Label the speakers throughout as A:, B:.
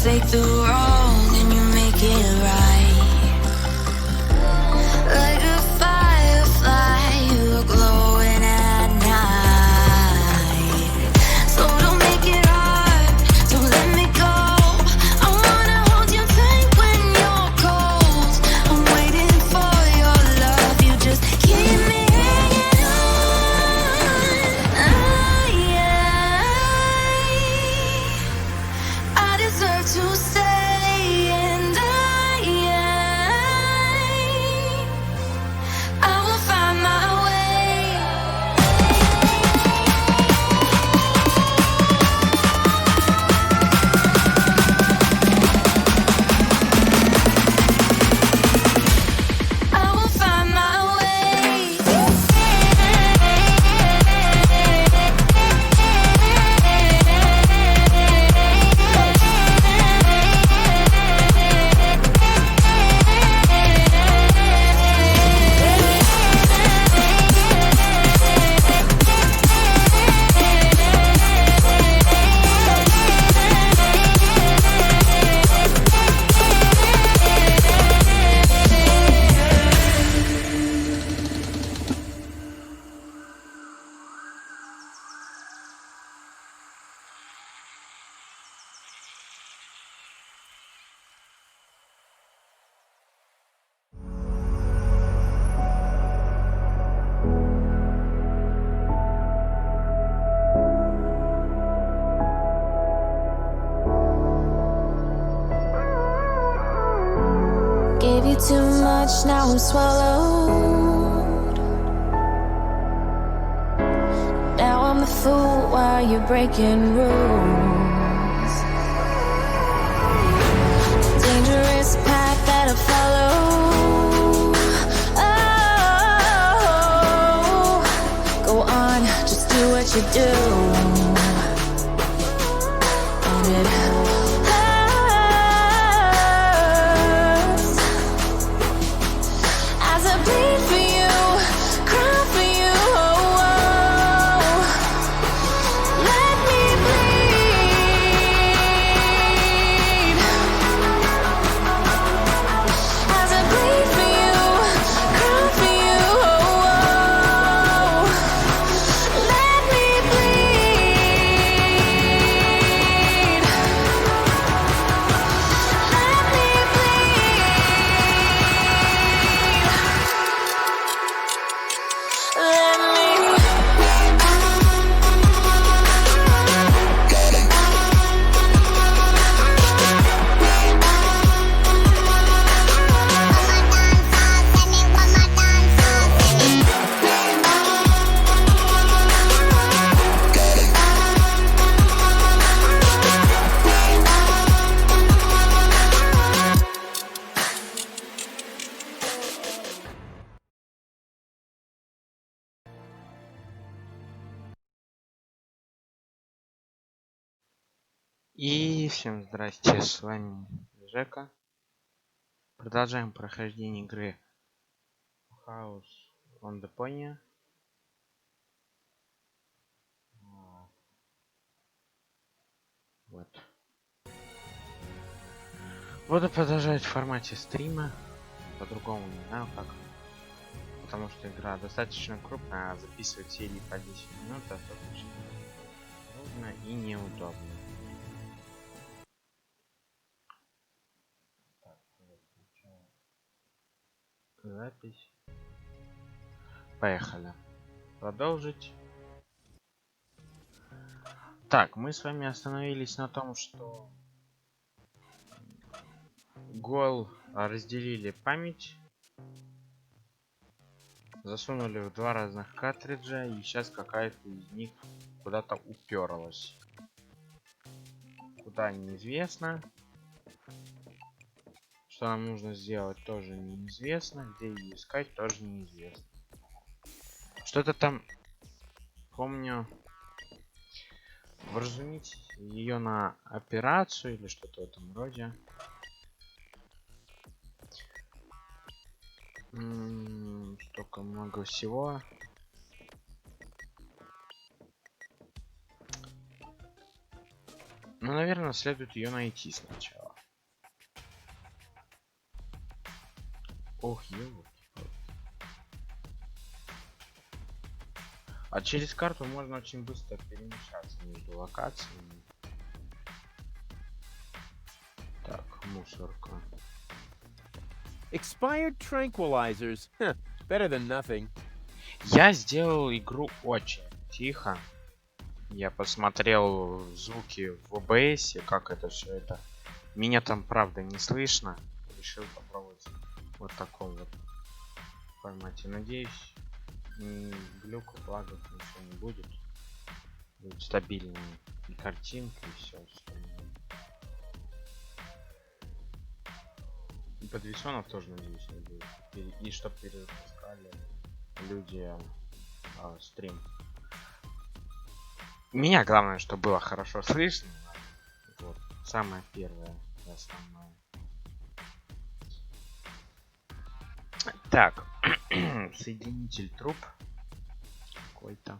A: Take the wrong and you make it right. Like a firefly, you're glowing at night. So don't make it hard, don't let me go. I wanna hold you tight when you're cold. I'm waiting for your love, you just keep me hanging on. I deserve to stay, and I will find my way. I will find my way. Gave you too much, now I'm swallowed. Now I'm the fool while you're breaking rules. Dangerous path that I follow. Oh, go on, just do what you do. And it bleed for you, cry for you, oh, oh. Let me bleed. As I bleed for you, cry for you, oh, oh. Let me bleed. Let me
B: И всем здрасте, с вами Жека. Продолжаем прохождение игры Chaos on Deponia. Вот. Буду продолжать в формате стрима. По-другому не знаю как. Потому что игра достаточно крупная, а записывать серии по 10 минут достаточно трудно и неудобно. Запись. Поехали. Продолжить. Так, мы с вами остановились на том, что гол разделили память, засунули в два разных картриджа, и сейчас какая-то из них куда-то уперлась. Куда неизвестно. Что нам нужно сделать, тоже неизвестно. Где ее искать, тоже неизвестно. Что-то там, помню, вразумить ее на операцию или что-то в этом роде. Столько много всего. Ну, наверное, следует ее найти сначала. Ох, ёлки. А через карту можно очень быстро перемещаться между локациями. Так, мусорка.
C: Expired tranquilizers. Huh, better than nothing.
B: Я сделал игру очень тихо. Я посмотрел звуки в OBS, как это все это. Меня там правда не слышно. Решил попробовать вот в таком вот формате. Надеюсь, глюков, лагов ничего не будет. Будет стабильная и картинка, и все остальное. И подвесонов тоже, надеюсь, не будет. И чтоб перезапускали люди стрим. Меня главное, чтобы было хорошо слышно. Вот. Самое первое и основное. Так. Соединитель труб. Какой-то.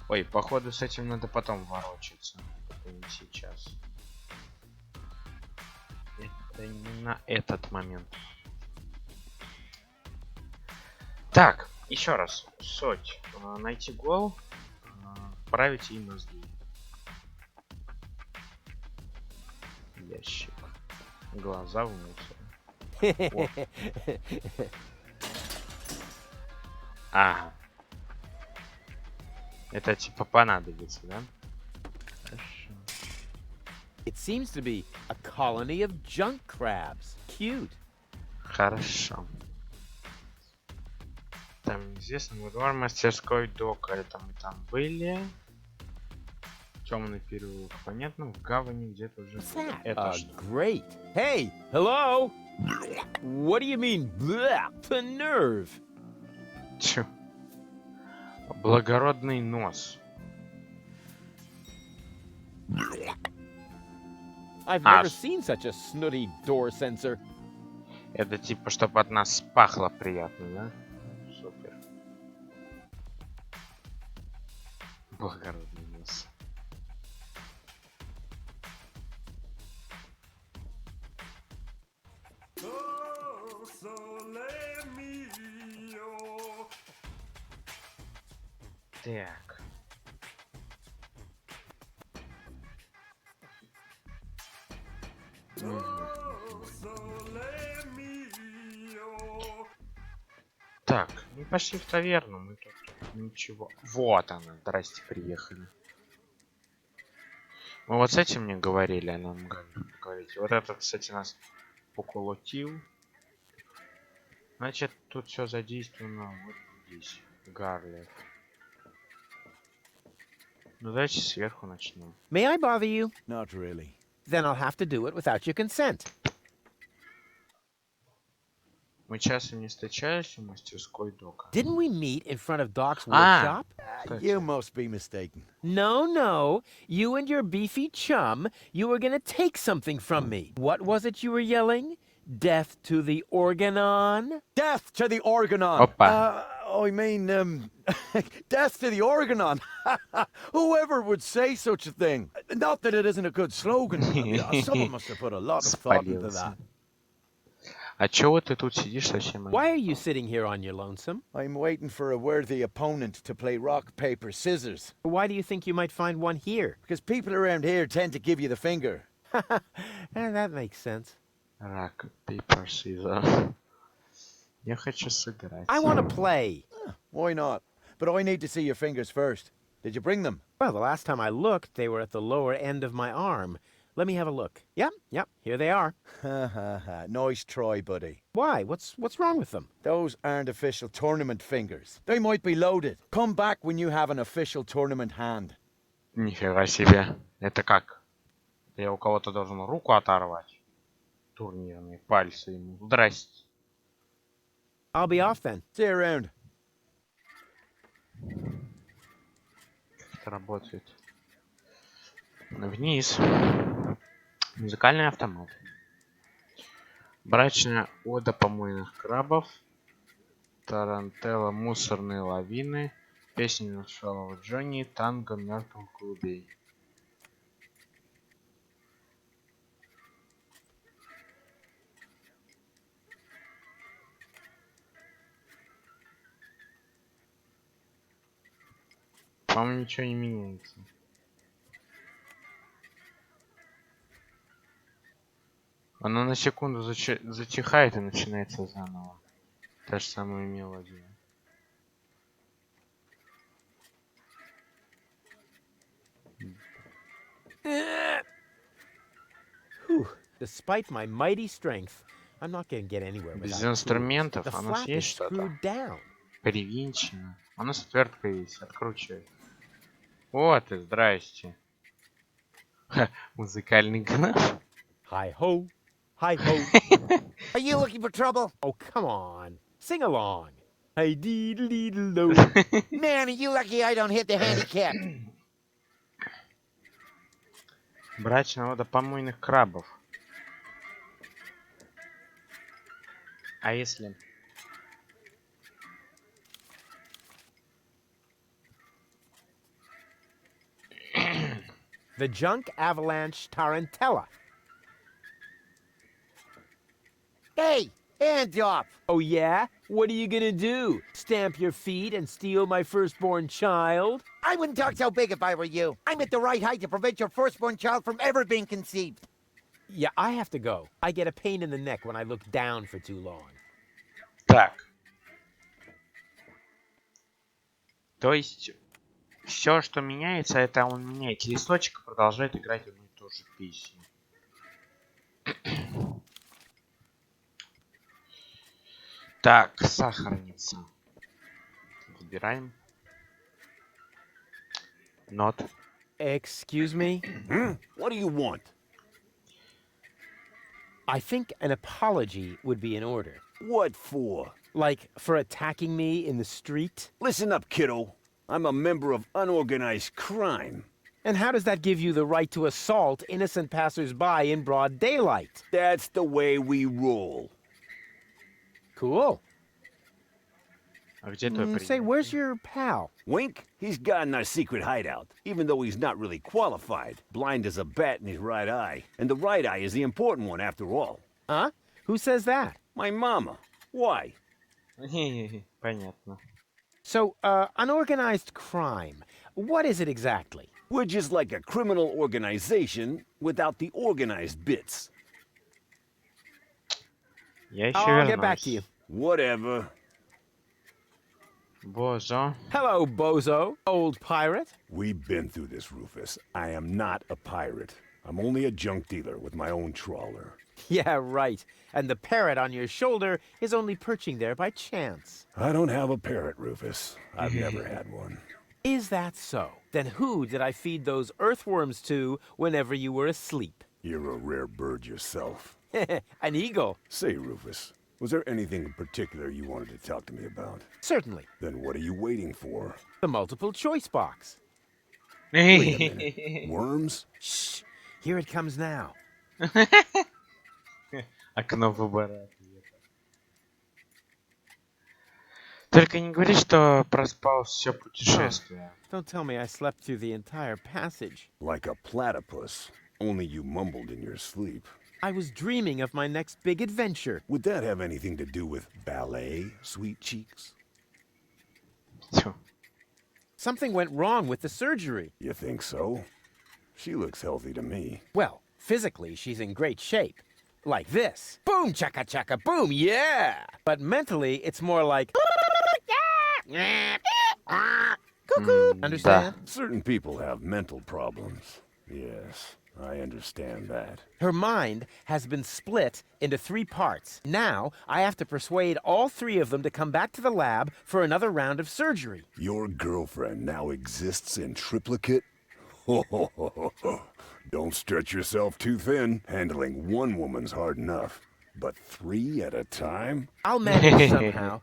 B: Ой, походу с этим надо потом ворочаться. Это не сейчас. Это не на этот момент. Так, еще раз. Суть. Найти гол. Вправить ей мозги. Ящик. Глаза в мусоре. Ага. Это типа понадобится, да? Хорошо.
C: It seems to be a colony of junk crabs. Cute.
B: Хорошо. Там известный двор, мастерской дока. Это мы там были. Темный переулок. Понятно, в гавани где-то уже были. Это что?
C: Great. Hey, hello. What do you mean? Blah, the nerve.
B: Чё? Благородный нос.
C: I've never seen such a snooty door sensor.
B: Это типа, чтобы от нас пахло приятно, да? Супер. Благородный нос. Так. Так, мы пошли в таверну, мы тут ничего. Вот она, здрасте, приехали. Мы вот с этим не говорили, а нам говорите. Вот этот, кстати, нас поколотил. Значит, тут все задействовано вот здесь. Гарлет. Ну давайте сверху начнем.
C: May I bother you?
D: Not really.
C: Then I'll have to do it without your consent.
B: Мы часто не встречались в мастерской дока.
C: Didn't we meet in front of Doc's
B: Ah.
C: workshop?
D: You must be mistaken.
C: No, no. You and your beefy chum, you were gonna take something from me. What was it you were yelling? Death to the Organon?
D: Death to the Organon!
B: Опа.
D: I mean, death to the Organon! Whoever would say such a thing? Not that it isn't a good slogan. Someone must have put a lot of thought into that.
B: А чего ты тут сидишь совсем?
C: Why are you sitting here on your lonesome?
D: I'm waiting for a worthy opponent to play rock, paper, scissors.
C: Why do you think you might find one here?
D: Because people around here tend to give you the finger.
C: That makes sense.
B: Рак, paper, scissors. Я хочу сыграть.
C: I want to play.
D: Why not? But I need to see your fingers first. Did you bring them?
C: Well, the last time I looked, they were at the lower end of my arm. Let me have a look. Yep, here they are.
D: Ha ha ha. Nice try, buddy.
C: Why? What's wrong with them?
D: Those aren't official tournament fingers. They might be loaded. Come back when you have an official tournament hand.
B: Нифига себе. Это как? Я у кого-то должен руку оторвать. Турнирные пальцы ему. Здрасте.
C: I'll be off then.
D: See you around.
B: Как это работает? Вниз. Музыкальный автомат. Брачная ода помойных крабов. Тарантелла мусорные лавины. Песня нашел Джонни, танго мертвых голубей. По-моему, ничего не меняется. Она на секунду затихает и начинается заново. Та же самая мелодия.
C: Whew. Despite my mighty strength, I'm not gonna get anywhere
B: Без
C: without tools.
B: инструментов
C: The
B: у нас
C: flap is
B: есть что-то.
C: screwed down.
B: Привинчено. У нас отвертка есть, откручивай. Вот и здрасте. Ха, музыкальный канал.
C: Hi-ho, hi-ho.
E: Are you looking for trouble?
C: Oh, come on. Sing along. Hey, dee-dee-dee-lo.
E: Man, are you lucky I don't hit the handicap?
B: Брачная вода помойных крабов. А если...
C: The junk avalanche tarantella.
E: Hey, hands off!
C: Oh, yeah? What are you gonna do? Stamp your feet and steal my firstborn child?
E: I wouldn't talk so big if I were you. I'm at the right height to prevent your firstborn child from ever being conceived.
C: Yeah, I have to go. I get a pain in the neck when I look down for too long.
B: Так. То есть, все, что меняется, это он меняет листочек и продолжает играть одну и ту же песню. Так, сахарница. Выбираем. Not.
C: Excuse me?
D: What do you want?
C: I think an apology would be in order.
D: What for?
C: Like for attacking me in the street?
D: Listen up, kiddo. I'm a member of unorganized crime.
C: And how does that give you the right to assault innocent passers-by in broad daylight?
D: That's the way we roll.
C: Cool.
B: А где твой
C: Say,
B: приятель?
C: where's your pal?
D: Wink, he's got in our secret hideout, even though he's not really qualified. Blind as a bat in his right eye. And the right eye is the important one after all.
C: Huh? Who says that?
D: My mama. Why?
B: Понятно.
C: So, unorganized crime. What is it exactly?
D: We're just like a criminal organization without the organized bits.
B: Я еще
C: I'll get back to you.
D: Whatever.
B: Бозо.
C: Hello, bozo. Old pirate.
F: We've been through this, Rufus. I am not a pirate. I'm only a junk dealer with my own trawler.
C: Yeah, right. And the parrot on your shoulder is only perching there by chance.
F: I don't have a parrot, Rufus. I've never had one.
C: Is that so? Then who did I feed those earthworms to whenever you were asleep?
F: You're a rare bird yourself.
C: An eagle.
F: Say, Rufus, was there anything in particular you wanted to talk to me about?
C: Certainly.
F: Then what are you waiting for?
C: The multiple choice box.
F: Wait a minute. Worms?
C: Shh. Here it comes now.
B: Окно выбора ответа. Только не говори, что проспал все путешествие.
C: Don't tell me I slept through the entire passage.
F: Like a platypus. Only you mumbled in your sleep.
C: I was dreaming of my next big adventure.
F: Would that have anything to do with ballet, sweet cheeks?
B: Тьфу.
C: Something went wrong with the surgery.
F: You think so? She looks healthy to me.
C: Well, physically, she's in great shape. Like this. Boom, chaka chaka, boom, yeah! But mentally, it's more like... Cuckoo! Understand?
F: Certain people have mental problems. Yes, I understand that.
C: Her mind has been split into 3 parts. Now, I have to persuade all 3 of them to come back to the lab for another round of surgery.
F: Your girlfriend now exists in triplicate? Don't stretch yourself too thin. Handling one woman's hard enough. But 3 at a time?
C: I'll manage somehow.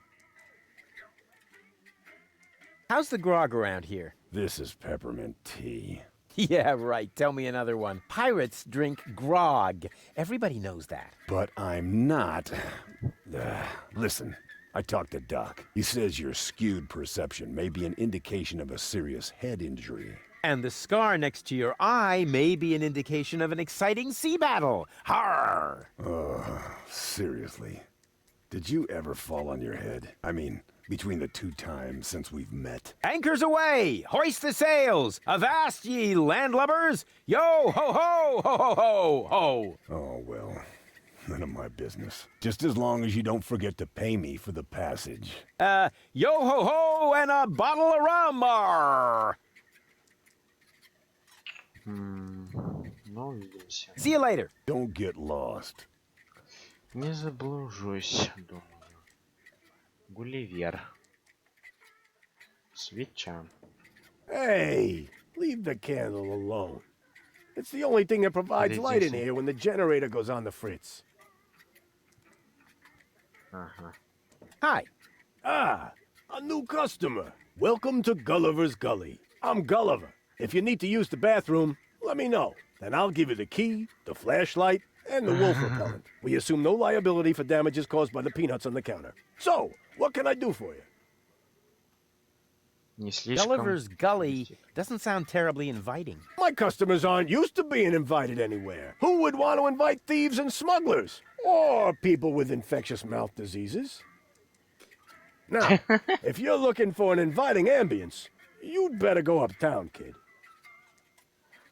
C: How's the grog around here?
F: This is peppermint tea.
C: Yeah, right. Tell me another one. Pirates drink grog. Everybody knows that.
F: But I'm not. Listen, I talked to Doc. He says your skewed perception may be an indication of a serious head injury.
C: And the scar next to your eye may be an indication of an exciting sea battle. Har!
F: Seriously. Did you ever fall on your head? I mean, between the 2 times since we've met.
C: Anchors away! Hoist the sails! Avast ye landlubbers! Yo ho ho ho ho ho ho!
F: Oh, well. None of my business. Just as long as you don't forget to pay me for the passage.
C: Yo ho ho and a bottle of rum! Arr!
B: Ну, увидимся.
C: See you later.
F: Don't get lost.
B: Не заблужусь, думаю. Гулливер. Свеча.
G: Hey, leave the candle alone. It's the only thing that provides light in here when the generator goes on the fritz.
B: Ага.
C: Hi.
G: Ah, a new customer. Welcome to Gulliver's Gully. I'm Gulliver. If you need to use the bathroom, let me know. Then I'll give you the key, the flashlight, and the wolf repellent. We assume no liability for damages caused by the peanuts on the counter. So, what can I do for you?
B: Не слишком.
C: Gulliver's Gully doesn't sound terribly inviting.
G: My customers aren't used to being invited anywhere. Who would want to invite thieves and smugglers? Or people with infectious mouth diseases? Now, if you're looking for an inviting ambience, you'd better go uptown, kid.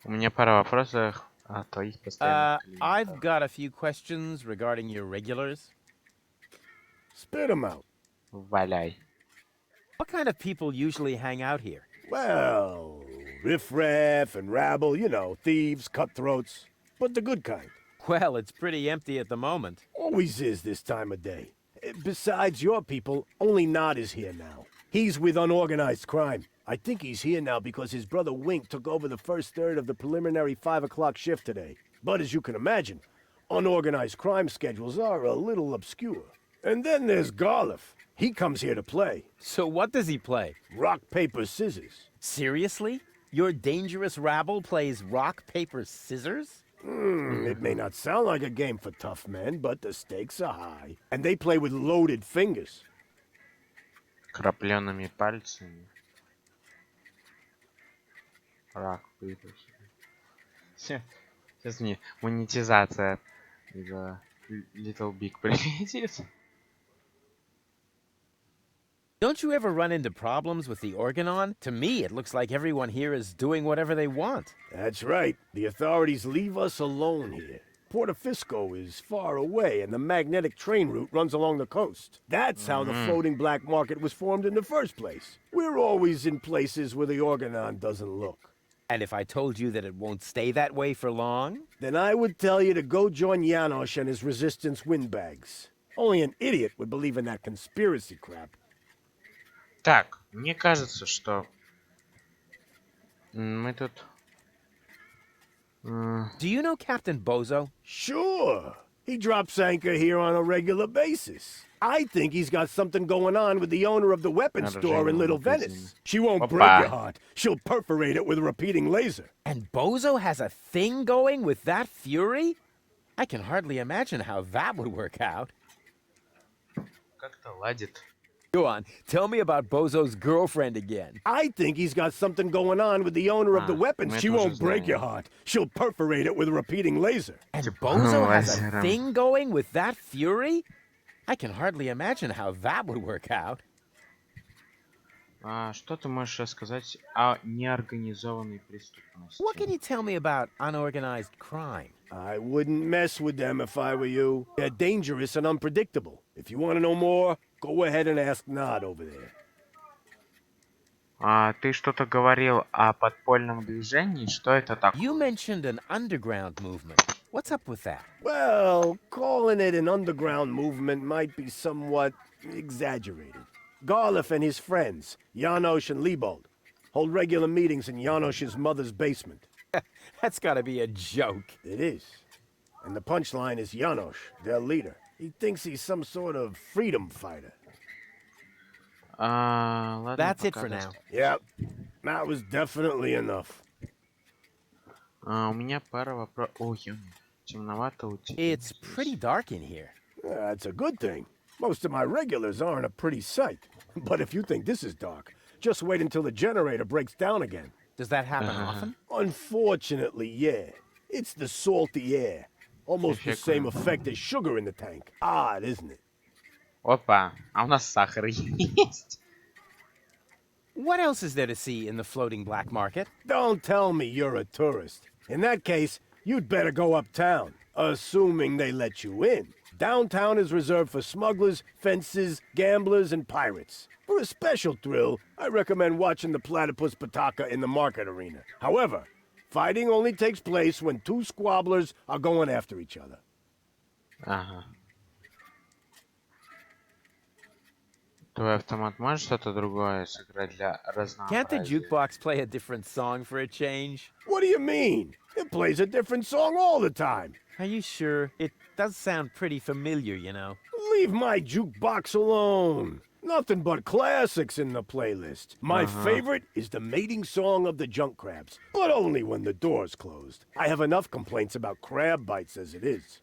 B: У меня пара вопросов о твоих постоянных клиентах.
C: I've got a few questions regarding your regulars.
G: Spit 'em out.
B: Валяй.
C: What kind of people usually hang out here?
G: Well, riffraff and rabble, you know, thieves, cutthroats, but the good kind.
C: Well, it's pretty empty at the moment.
G: Always is this time of day. Besides your people, only Nod is here now. He's with unorganized crime. I think he's here now because his brother Wink took over the first third of the preliminary 5 o'clock shift today. But as you can imagine, unorganized crime schedules are a little obscure. And then there's Garliff. He comes here to play.
C: So what does he play?
G: Rock, paper, scissors.
C: Seriously? Your dangerous rabble plays rock, paper, scissors?
G: It may not sound like a game for tough men, but the stakes are high. And they play with loaded fingers.
B: Крапленными пальцами. Рак выпущен. Сейчас мне монетизация за Little Big прилетит.
C: Don't you ever run into problems with the Organon? To me, it looks like everyone here is doing whatever they want.
G: That's right. The authorities leave us alone here. Portofisco is far away, and the magnetic train route runs along the coast. That's how the floating black market was formed in the first place. We're always in places where the Organon doesn't look.
C: And if I told you that it won't stay that way for long?
G: Then I would tell you to go join Janosch and his resistance windbags. Only an idiot would believe in that conspiracy crap.
B: Так, мне кажется, что мы тут...
C: Do you know Captain Bozo?
G: Sure. He drops anchor here on a regular basis. I think he's got something going on with the owner of the weapons store in Little Venice. She won't break your heart. She'll perforate it with a repeating laser.
C: And Bozo has a thing going with that fury? I can hardly imagine how that would work out.
B: Как-то ладит.
C: Go on, tell me about Bozo's girlfriend again.
G: I think he's got something going on with the owner of the weapons. She won't break your heart. She'll perforate it with a repeating laser.
C: And Bozo has a thing going with that fury? I can hardly imagine how that would work out.
B: Что ты можешь рассказать о неорганизованной преступности?
C: What can you tell me about unorganized crime?
G: I wouldn't mess with them if I were you. They're dangerous and unpredictable. If you want to know more, go ahead and ask Nod over there.
B: Ты что-то говорил о подпольном движении? Что это такое?
C: You mentioned an underground movement. What's up with that?
G: Well, calling it an underground movement might be somewhat exaggerated. Garliff and his friends, Janosch and Liebold, hold regular meetings in Janosch's mother's basement.
C: That's gotta be a joke.
G: It is. And the punchline is Janosch, their leader. He thinks he's some sort of freedom fighter.
B: Ладно,
C: That's it
B: пока
C: for
B: даст.
C: now.
G: Yep, that was definitely enough.
B: У меня пара вопросов. Ой, темновато у тебя.
C: It's pretty dark in here.
G: That's a good thing. Most of my regulars aren't a pretty sight. But if you think this is dark, just wait until the generator breaks down again.
C: Does that happen often?
G: Unfortunately, yeah. It's the salty air. Almost the same effect as sugar in the tank. Odd, isn't it?
B: Опа, а у нас сахар есть.
C: What else is there to see in the floating black market?
G: Don't tell me you're a tourist. In that case, you'd better go uptown, assuming they let you in. Downtown is reserved for smugglers, fences, gamblers, and pirates. For a special thrill, I recommend watching the platypus pataka in the market arena. However, fighting only takes place when two squabblers are going after each other.
B: Ага. Твой автомат может что-то другое сыграть для
C: Can't the
B: разнообразия?
C: jukebox play a different song for a change?
G: What do you mean? It plays a different song all the time.
C: Are you sure? It does sound pretty familiar, you know.
G: Leave my jukebox alone. Nothing but classics in the playlist. My favorite is the mating song of the junk crabs, but only when the door's closed. I have enough complaints about crab bites as it is.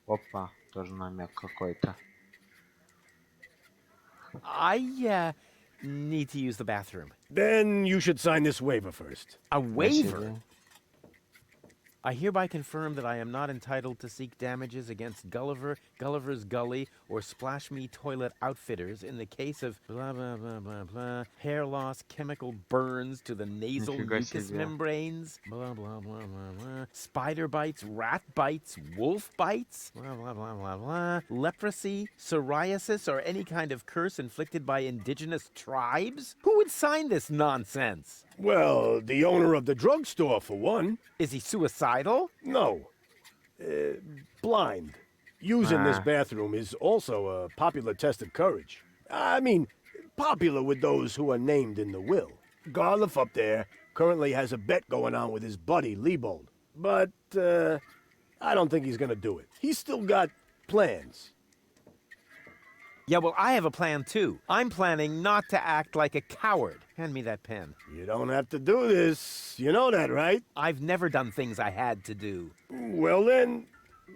B: Опа, тоже намек какой-то.
C: I need to use the bathroom.
G: Then you should sign this waiver first.
C: A waiver?
B: Спасибо.
C: I hereby confirm that I am not entitled to seek damages against Gulliver, Gulliver's Gully, or Splash Me Toilet Outfitters in the case of blah blah blah blah blah, hair loss, chemical burns to the nasal
B: Нифига
C: mucous
B: себе.
C: membranes, blah blah blah blah blah, spider bites, rat bites, wolf bites, blah blah blah blah blah, leprosy, psoriasis, or any kind of curse inflicted by indigenous tribes? Who would sign this nonsense?
G: Well, the owner of the drugstore, for one.
C: Is he suicidal?
G: No. Blind. Using this
B: Ah.
G: bathroom is also a popular test of courage. I mean, popular with those who are named in the will. Garliff up there currently has a bet going on with his buddy, Liebold. But, I don't think he's gonna do it. He's still got plans.
C: Yeah, well, I have a plan too. I'm planning not to act like a coward. Hand me that pen.
G: You don't have to do this. You know that, right?
C: I've never done things I had to do.
G: Well then,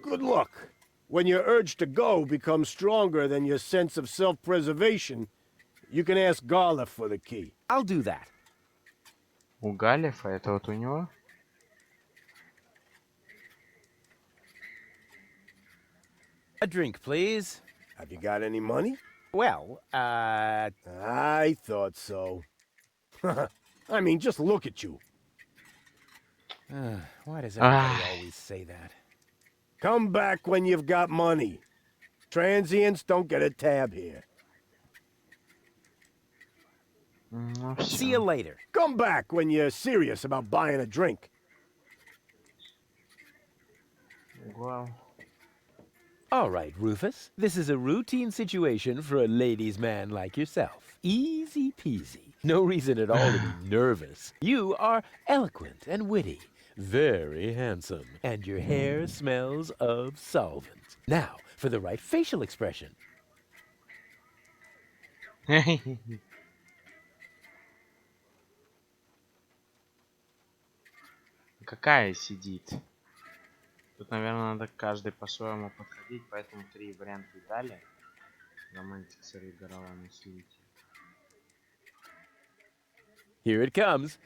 G: good luck. When your urge to go becomes stronger than your sense of self-preservation, you can ask Garliff for the key.
C: I'll do that.
B: У Галифа, это вот у него?
C: A drink, please.
G: Have you got any money?
C: Well,
G: I thought so. I mean, just look at you.
C: why does everybody
B: Ah.
C: always say that?
G: Come back when you've got money. Transients don't get a tab here.
B: Ну,
C: See
B: всё.
C: you later.
G: Come back when you're serious about buying a drink.
B: Wow.
C: All right, Rufus. This is a routine situation for a ladies' man like yourself. Easy peasy. No reason at all to be nervous. You are eloquent and witty, very handsome, and your hair smells of solvent. Now, for the right facial expression.
B: Какая сидит? Тут, наверное, надо каждый по-своему подходить, поэтому 3 варианта и дали. Романтик соревновал на свете.
C: Here it comes.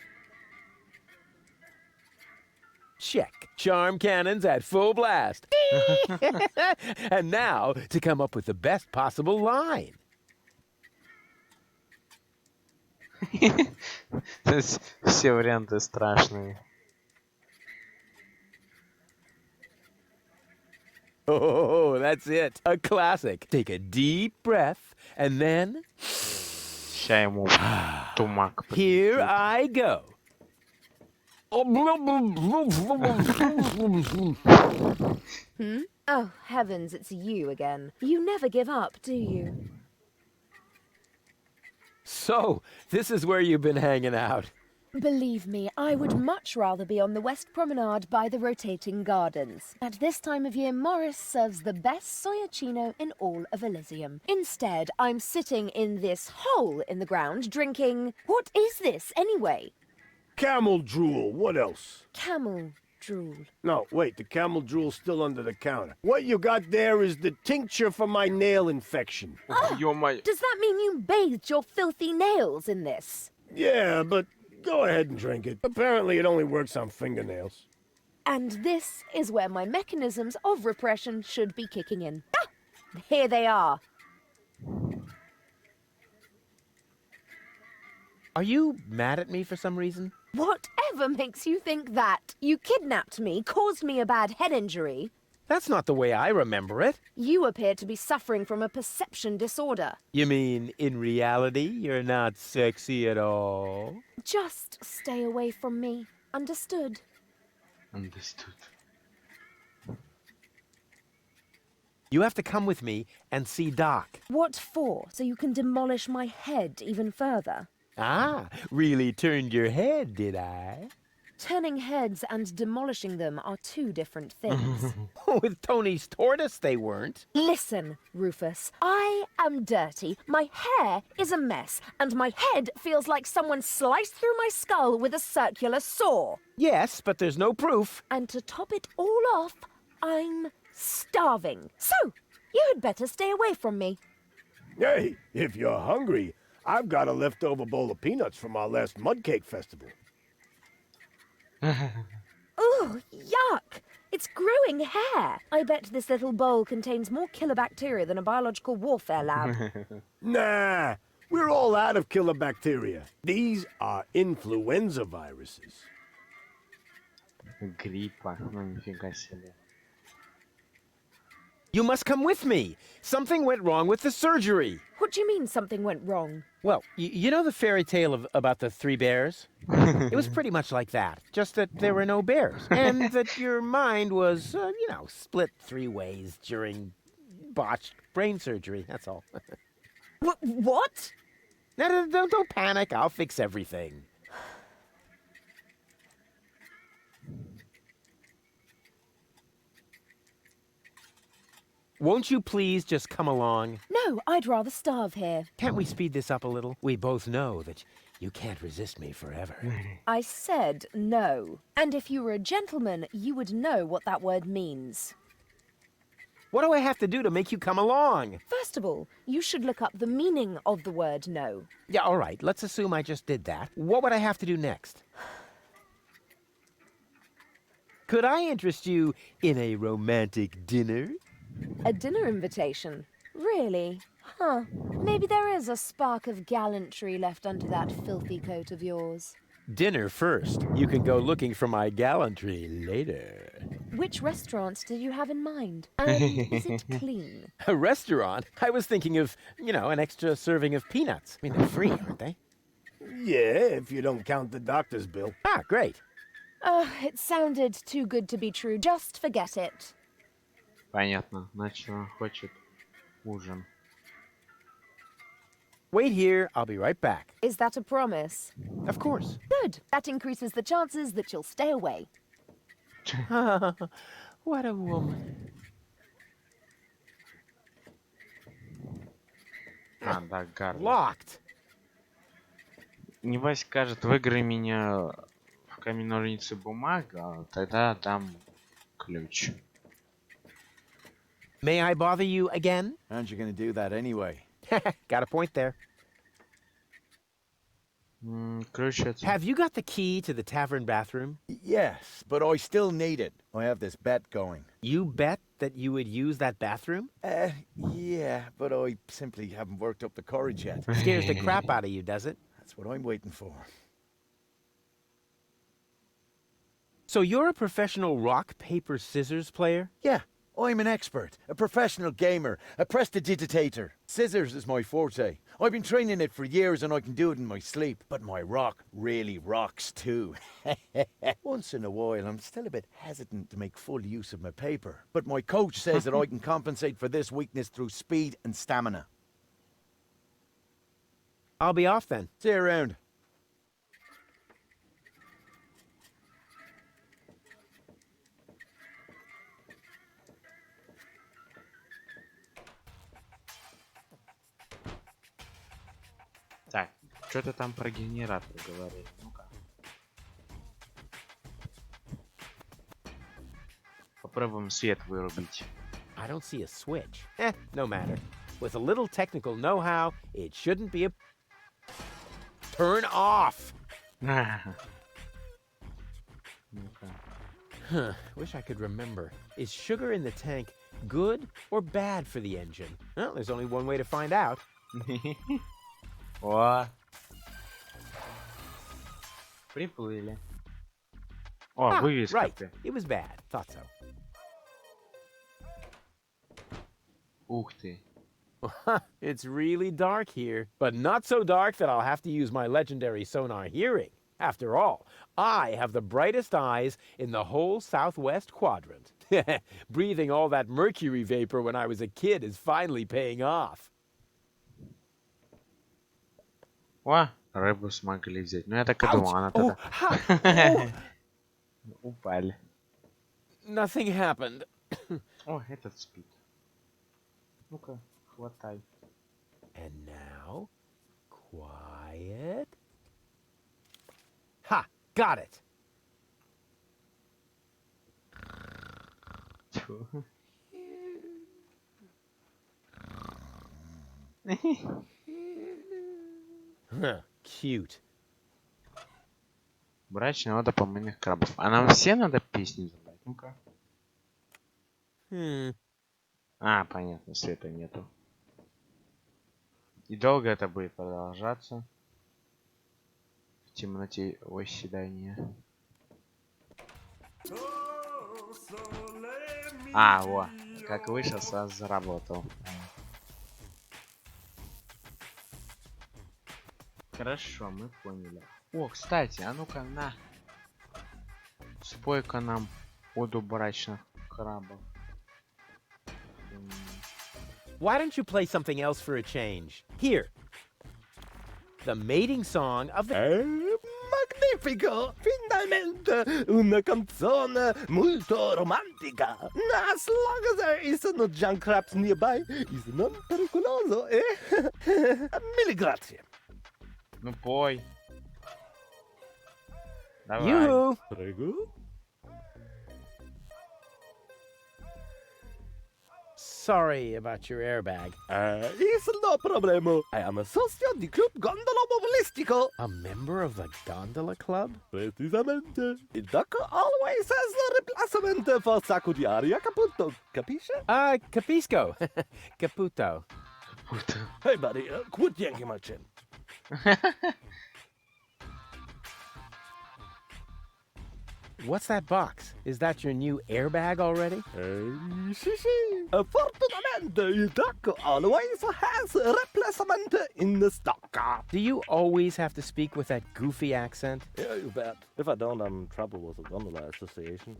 C: Check. Charm cannons at full blast. And now to come up with the best possible line.
B: То есть все варианты страшные.
C: Oh, that's it. A classic. Take a deep breath and then
B: Ща ему тумак
C: here
B: прилетит.
C: I go.
H: Oh, heavens, it's you again. You never give up, do you?
C: So, this is where you've been hanging out.
H: Believe me, I would much rather be on the West Promenade by the rotating gardens. At this time of year, Morris serves the best soyacino in all of Elysium. Instead, I'm sitting in this hole in the ground drinking... What is this, anyway?
G: Camel drool, what else?
H: Camel drool.
G: No, wait, the camel drool's still under the counter. What you got there is the tincture for my nail infection.
B: Ё-моё.
H: Does that mean you bathed your filthy nails in this?
G: Yeah, but go ahead and drink it. Apparently it only works on fingernails.
H: And this is where my mechanisms of repression should be kicking in. Ah! Here they are.
C: Are you mad at me for some reason?
H: Whatever makes you think that? You kidnapped me, caused me a bad head injury.
C: That's not the way I remember it.
H: You appear to be suffering from a perception disorder.
C: You mean, in reality, you're not sexy at all?
H: Just stay away from me. Understood?
B: Understood.
C: You have to come with me and see Doc.
H: What for? So you can demolish my head even further?
C: Ah, really turned your head, did I?
H: Turning heads and demolishing them are two different things.
C: With Tony's tortoise, they weren't.
H: Listen, Rufus, I am dirty, my hair is a mess, and my head feels like someone sliced through my skull with a circular saw.
C: Yes, but there's no proof.
H: And to top it all off, I'm starving. So, you had better stay away from me.
G: Hey, if you're hungry, I've got a leftover bowl of peanuts from our last mud cake festival.
H: Ooh, yuck! It's growing hair. I bet this little bowl contains more killer bacteria than a biological warfare lab.
G: Nah, we're all out of killer bacteria. These are influenza viruses.
B: Гриппа. Ну, нифига себе.
C: You must come with me. Something went wrong with the surgery.
H: What do you mean something went wrong?
C: Well, you know the fairy tale about the three bears? It was pretty much like that, just that there were no bears. And that your mind was, split three ways during botched brain surgery, that's all.
H: What?
C: No, don't panic, I'll fix everything. Won't you please just come along?
H: No, I'd rather starve here.
C: Can't we speed this up a little? We both know that you can't resist me forever.
H: I said no. And if you were a gentleman, you would know what that word means.
C: What do I have to do to make you come along?
H: First of all, you should look up the meaning of the word no.
C: Yeah, all right, let's assume I just did that. What would I have to do next? Could I interest you in a romantic dinner?
H: A dinner invitation? Really? Huh. Maybe there is a spark of gallantry left under that filthy coat of yours.
C: Dinner first. You can go looking for my gallantry later.
H: Which restaurant did you have in mind? And is it clean?
C: A restaurant? I was thinking of, an extra serving of peanuts. I mean, they're free, aren't they?
G: Yeah, if you don't count the doctor's bill.
C: Ah, great.
H: It sounded too good to be true. Just forget it.
B: Понятно. Значит, он хочет ужин.
C: Wait here, I'll be right back.
H: Is that a promise?
C: Of course.
H: Good. That increases the chances that you'll stay away.
C: What a woman.
B: А, да, Гарри.
C: Locked.
B: Небось скажет, выиграй меня в камень, ножницы, бумага, тогда дам ключ.
C: May I bother you again?
D: Aren't you going to do that anyway?
C: Got a point there.
B: Ключ это...
C: Have you got the key to the tavern bathroom?
D: Yes, but I still need it. I have this bet going.
C: You bet that you would use that bathroom?
D: Yeah, but I simply haven't worked up the courage yet.
C: Scares the crap out of you, does it?
D: That's what I'm waiting for.
C: So you're a professional rock, paper, scissors player?
D: Yeah, I'm an expert, a professional gamer, a prestidigitator. Scissors is my forte. I've been training it for years and I can do it in my sleep. But my rock really rocks too. Once in a while, I'm still a bit hesitant to make full use of my paper. But my coach says that I can compensate for this weakness through speed and stamina.
C: I'll be off then.
D: See you around.
B: Так, что-то там про генератор говорили. Ну-ка. Попробуем свет вырубить.
C: I don't see a switch. No matter. With a little technical know-how, it shouldn't be a... Turn off!
B: Ну-ка.
C: Huh, wish I could remember. Is sugar in the tank good or bad for the engine? Well, there's only one way to find out.
B: О. Приплыли. О,
C: Ah,
B: вывеска.
C: right. It was bad. Thought so.
B: Ух ты.
C: It's really dark here, but not so dark that I'll have to use my legendary sonar hearing. After all, I have the brightest eyes in the whole southwest quadrant. Breathing all that mercury vapor when I was a kid is finally paying off.
B: О, рыбу смогли взять. Ну я так и думал, она
C: Oh,
B: тогда...
C: ha!
B: Упали.
C: Nothing happened.
B: О, этот спит. Ну-ка, хватай.
C: And now, quiet. Ha! Got it!
B: Тьфу.
C: Huh, cute.
B: Брачная ода помойных крабов. А нам все надо песни забрать? Ну-ка. А, понятно, света нету. И долго это будет продолжаться? В темноте восседания. А, во. Как вышел, сразу заработал. Хорошо, мы поняли. О, кстати, а ну-ка на. Спой-ка нам оду брачных крабов.
C: Why don't you play something else for a change? Here. The mating song of the...
G: Magnifico! Finalmente una canzone molto romantica. As long as there is no junk crabs nearby, is non pericoloso, eh? Mille grazie.
B: Ну пой. Давай.
C: Yoo-hoo!
G: Prego?
C: Sorry about your airbag.
G: Is no problemo. I am a socio di Club Gondola Mobilistico.
C: A member of the Gondola Club?
G: Precisamente. Il doc always has a replacement for sacco di aria, capito? Capisce?
C: Capisco. Caputo.
G: Hey, buddy, quit yanking my chin.
C: What's that box? Is that your new airbag already?
G: Sì, sì. Fortunatamente il doc always has a replacement in the stock.
C: Do you always have to speak with that goofy accent?
G: Yeah, you bet. If I don't, I'm in trouble with the Gondola Association.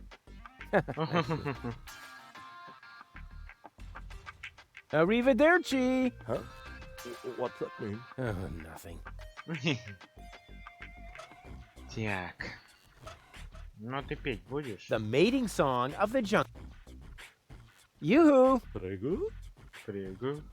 C: Arrivederci!
G: Huh? What's that mean?
C: Oh, nothing.
B: Так. Ну ты петь будешь?
C: The mating song of the jungle. Yoo-hoo!
G: Prego?
B: Прыгаю.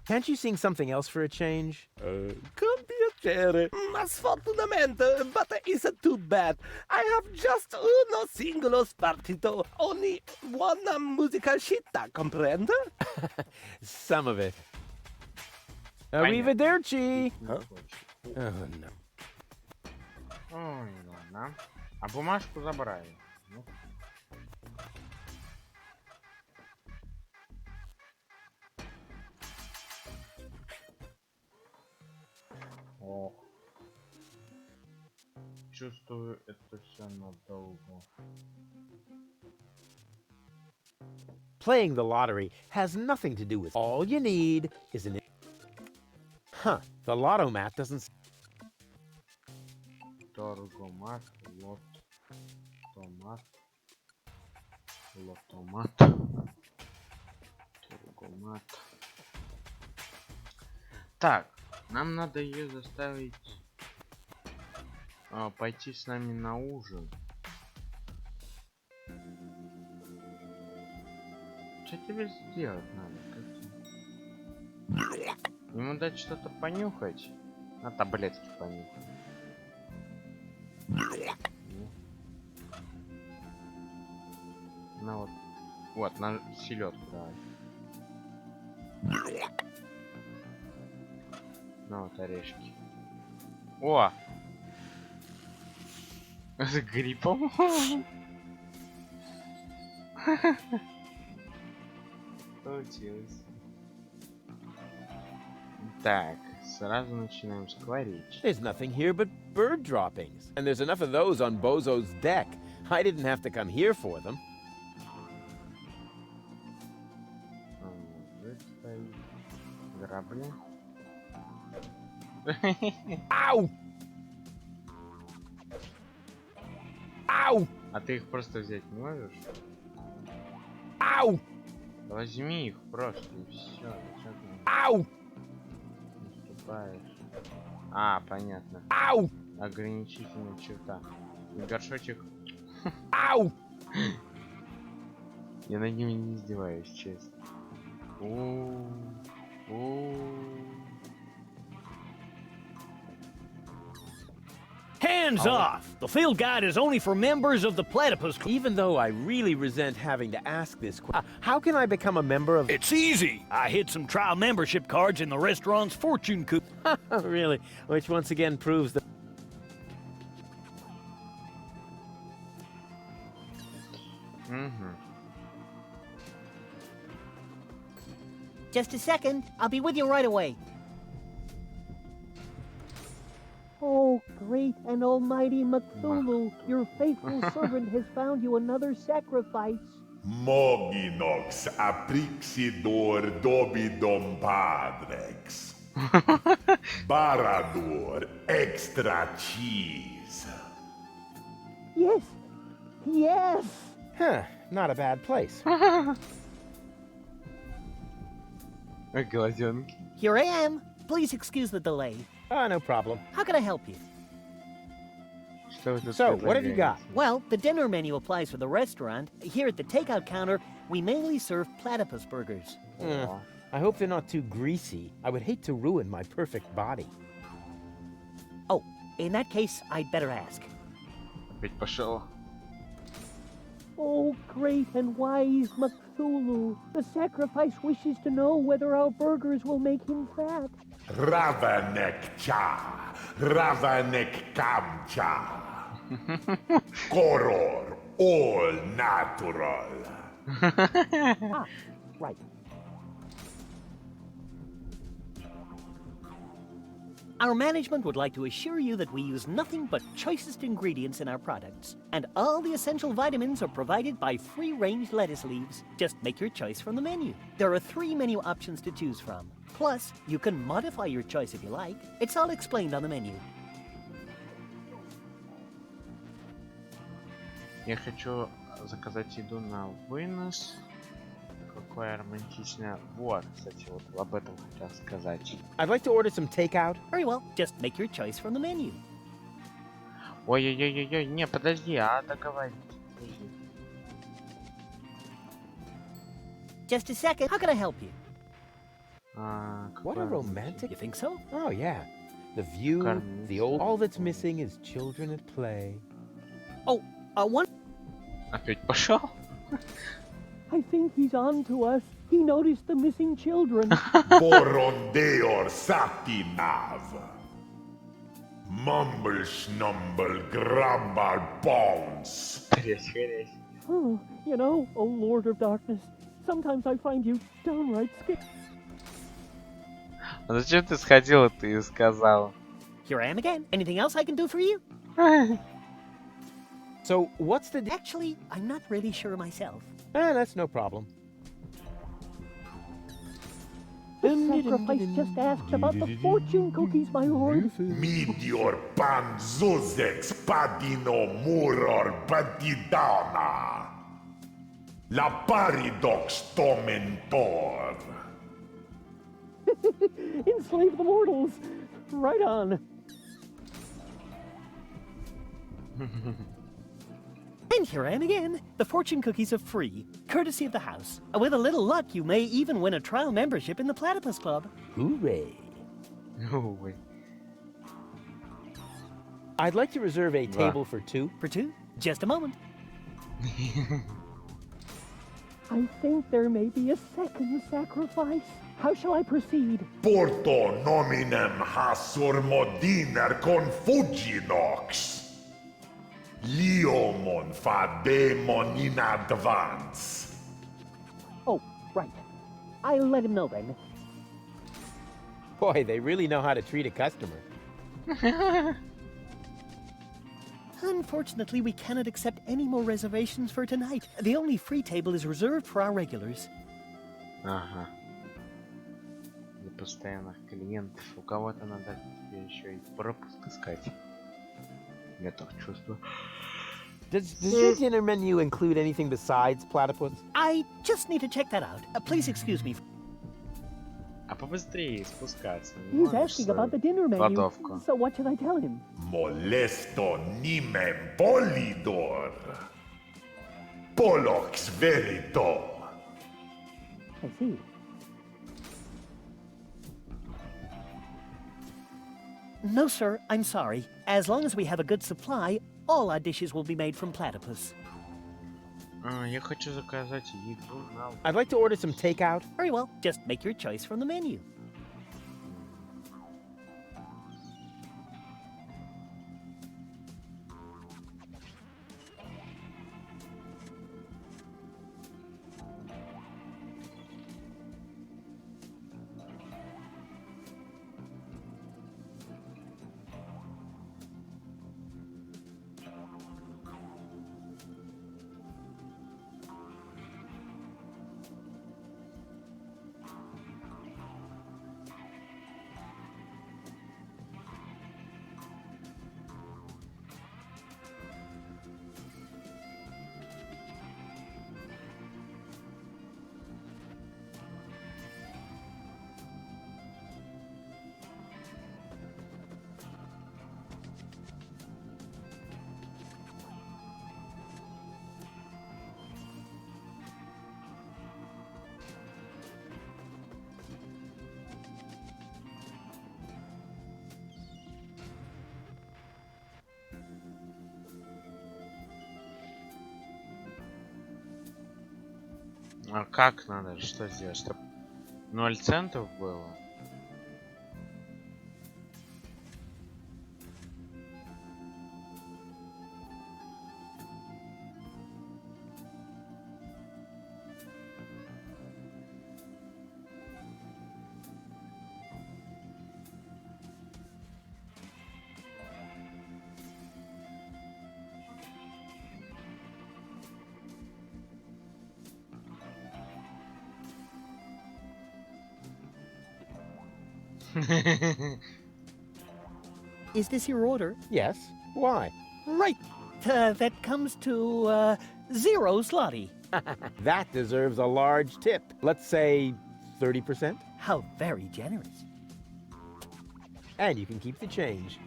C: Can't you sing something else for a change?
G: Con piacere. Ma sfortunatamente, but isn't too bad. I have just uno singolo spartito. Only one musica scitta, comprende?
C: Some of it. Arrivederci!
G: Huh?
C: Oh, no.
B: Ой, ладно. А бумажку забрали. Ну. Ох. Чувствую, это все надолго.
C: Playing the lottery has nothing to do with all you need is an... Huh, the lotto mat doesn't...
B: Торгомат, лотомат, лотомат, торгомат. Так, нам надо ее заставить пойти с нами на ужин. Что тебе сделать надо? Ему дать что-то понюхать? На таблетки понюхать. На вот. Вот, на селедку давай. Ну вот орешки. О! С грибом? Получилось. Так, сразу начинаем скворечь.
C: There's nothing here but bird droppings. And there's enough of those on Bozo's deck. I didn't have to come here for them.
B: Грабли.
C: Ow! Ow!
B: А ты их просто взять не можешь?
C: Ow!
B: Возьми их просто и все.
C: Ow!
B: Наступаешь. А, понятно.
C: Ow!
B: Ограничительная черта. И горшочек.
C: Ow!
B: Я над ними не издеваюсь, честно.
I: Hands off! The field guide is only for members of the Platypus Club.
C: Even though I really resent having to ask this how can I become a member of...
I: It's easy! I hid some trial membership cards in the restaurant's fortune cookie.
C: Really? Which once again proves that...
J: Just a second. I'll be with you right away.
K: Oh, great and almighty Cthulhu, your faithful servant has found you another sacrifice.
L: Moginox aprixidor dobidom padrex. Barador extra cheese.
K: Yes, yes.
C: Huh, not a bad place.
B: Глазенки.
J: Here I am. Please excuse the delay.
C: No problem.
J: How can I help you?
C: So, what have you got?
J: Well, the dinner menu applies for the restaurant. Here at the takeout counter, we mainly serve platypus burgers.
C: I hope they're not too greasy. I would hate to ruin my perfect body.
J: Oh, in that case, I'd better ask.
B: Опять пошел.
K: Oh, great and wise Cthulhu, the sacrifice wishes to know whether our burgers will make him fat.
L: Ravanek cha, Ravanek kamcha. Koror, all natural.
K: Right.
J: Our management would like to assure you that we use nothing but choicest ingredients in our products. And all the essential vitamins are provided by free-range lettuce leaves. Just make your choice from the menu. There are 3 menu options to choose from. Plus, you can modify your choice if you like. It's all explained on the menu.
B: Я хочу заказать еду на вынос. Какое романтичное. Вот, кстати, вот об этом хотел сказать.
C: I'd like to order some takeout.
J: Very well. Just make your choice from the menu.
B: Ой-ой-ой-ой, не, подожди, а договорить. Подожди.
J: Just a second. How can I help you?
C: What a romantic...
J: You think so?
C: Oh, yeah. The view, the old... All that's missing is children at play.
J: Oh, one...
B: Опять пошел?
K: I think he's on to us. He noticed the missing children.
L: Borondeor satinav. Mumble snumble grumble bones.
K: Oh, you know, oh Lord of Darkness, sometimes I find you downright scared.
B: А зачем ты сходила, ты и сказала?
J: Here I am again. Anything else I can do for you?
C: So, what's the...
J: Actually, I'm not really sure myself.
C: That's no problem.
K: The sacrifice just asked about the fortune cookies, my lord.
L: Meteor pan zuzex padino muror batidana. La paridox tomentor.
K: Enslave the mortals. Right on.
J: And here I am again. The fortune cookies are free, courtesy of the house. With a little luck, you may even win a trial membership in the Platypus Club.
C: Hooray.
B: No way.
C: I'd like to reserve a table for 2.
J: For 2? Just a moment.
K: I think there may be a second sacrifice. How shall I proceed?
L: Porto nominem hasur modiner confuginox. Liomon fademon in advance.
K: Oh, right. I'll let him know then.
C: Boy, they really know how to treat a customer.
J: Unfortunately, we cannot accept any more reservations for tonight. The only free table is reserved for our regulars.
B: Ага. Для постоянных клиентов. У кого-то надо тебе еще и пропуск искать. Я так чувствую.
C: Does your dinner menu include anything besides platypus?
J: I just need to check that out. Please excuse me.
B: А побыстрее спускаться. Не
K: He's
B: можешь
K: asking
B: свою
K: about the dinner menu.
B: кладовку.
K: So what should I tell him?
L: Molesto nimem polidor. Polox verito.
K: I see.
J: No, sir, I'm sorry. As long as we have a good supply, all our dishes will be made from platypus.
B: Я хочу заказать еду на...
C: I'd like to order some takeout.
J: Very well, just make your choice from the menu.
B: А как надо? Что сделать? Чтоб 0 центов было?
J: Is this your order?
C: Yes. Why?
J: Right. That comes to 0 zloty.
C: That deserves a large tip. Let's say 30%.
J: How very generous.
C: And you can keep the change.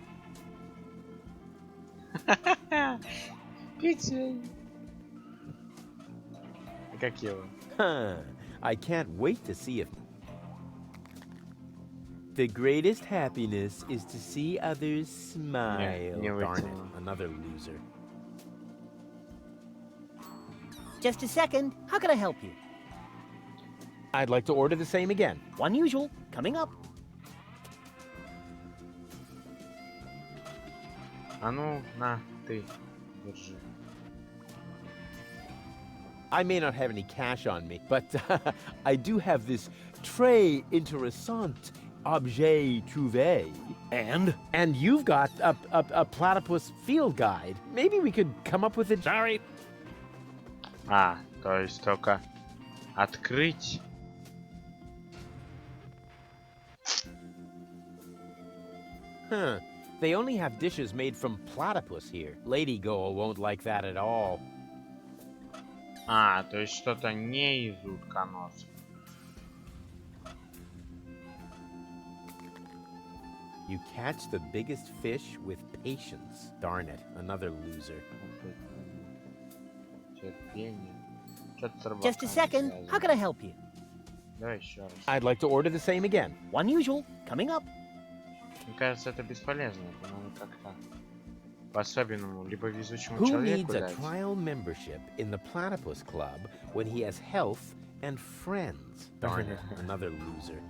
B: Как его?
C: Huh. I can't wait to see if... The greatest happiness is to see others smile.
B: Не
C: Darn it,
B: вытянуло.
C: another loser.
J: Just a second. How can I help you?
C: I'd like to order the same again.
J: One usual, coming up.
B: А ну, на, ты, держи.
C: I may not have any cash on me, but I do have this très intéressant objet trouvé.
I: And?
C: And you've got a platypus field guide. Maybe we could come up with a...
I: Sorry.
B: А, то есть только открыть.
C: Huh. They only have dishes made from platypus here. Lady Goal won't like that at all.
B: А, то есть что-то не из утконоса.
C: You catch the biggest fish with patience. Darn it, another loser.
B: Терпение. Что-то с рыбаками
J: Just a second.
B: связано.
J: How can I help you?
B: Давай еще раз.
C: I'd like to order the same again.
J: One usual, coming up.
B: Мне кажется, это бесполезно. Это надо как-то по-особенному, либо везучему
C: Who
B: человеку
C: needs a
B: дать.
C: trial membership in the Platypus Club when he has health and friends? Darn it, another loser.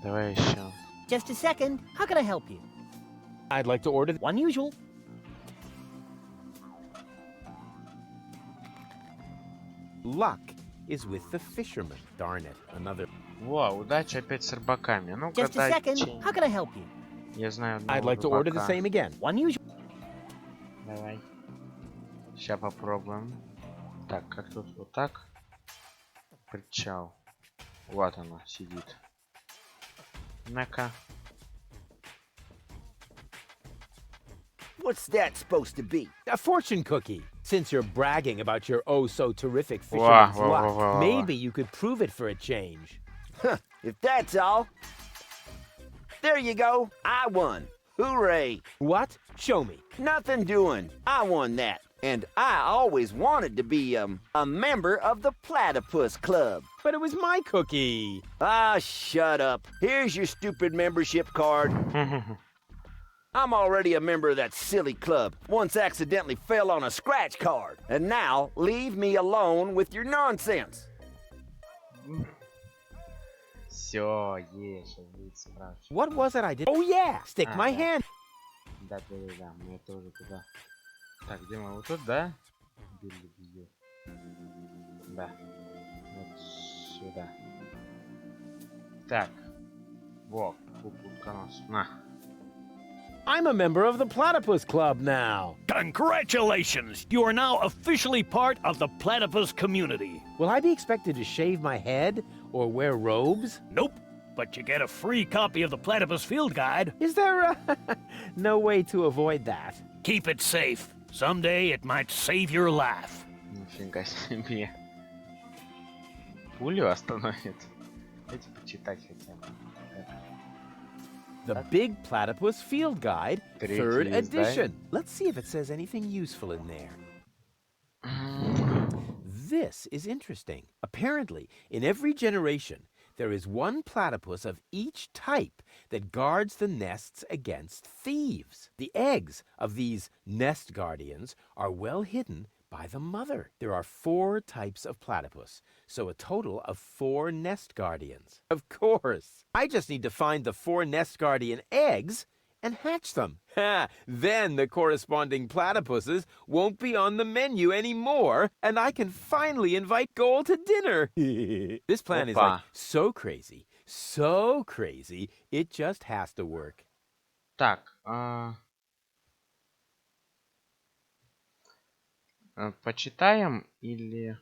B: Давай еще.
J: Just a second. How can I help you?
C: I'd like to order
J: One usual.
C: luck is with the fisherman. Darn it, another.
B: Во, удача опять с рыбаками. Ну-ка,
J: Just a
B: дай
J: second.
B: чей.
J: How can I help you?
B: Я знаю одного
C: I'd like to order the
B: рыбака.
C: same again.
J: One usual.
B: Давай. Сейчас попробуем. Так, как тут вот так? Причал. Вот оно сидит. На-ка.
D: What's that supposed to be?
C: A fortune cookie. Since you're bragging about your oh so terrific
B: Wow,
C: fisherman's
B: wow,
C: luck,
B: wow, wow, wow.
C: maybe you could prove it for a change.
D: Huh, if that's all. There you go. I won. Hooray.
C: What? Show me.
D: Nothing doing. I won that. And I always wanted to be, a member of the Platypus Club.
C: But it was my cookie.
D: Ah, shut up. Here's your stupid membership card. I'm already a member of that silly club. Once accidentally fell on a scratch card. And now, leave me alone with your nonsense.
B: Все, есть, сейчас будет спрашивать.
C: What was it I did? Oh yeah! Stick my
B: да.
C: hand.
B: Да, мы тоже туда. Так, где мы? Вот тут, да? Где? Да. Вот сюда. Так. Во, утконос. На.
C: I'm a member of the Platypus Club now.
I: Congratulations! You are now officially part of the platypus community.
C: Will I be expected to shave my head or wear robes?
I: Nope, but you get a free copy of the Platypus Field Guide.
C: Is there no way to avoid that?
I: Keep it safe. Someday it might save your life.
B: Нифига себе. Пулю остановит. Дайте почитать хотя бы.
C: The Big Platypus Field Guide,
B: Третий
C: 3rd
B: издай.
C: edition. Let's see if it says anything useful in there. This is interesting. Apparently, in every generation, there is one platypus of each type that guards the nests against thieves. The eggs of these nest guardians are well hidden by the mother. There are 4 types of platypus, so a total of 4 nest guardians. Of course, I just need to find the 4 nest guardian eggs and hatch them. Ha! Then the corresponding platypuses won't be on the menu anymore, and I can finally invite Goal to dinner. This plan is like so crazy, it just has to work.
B: Так, почитаем или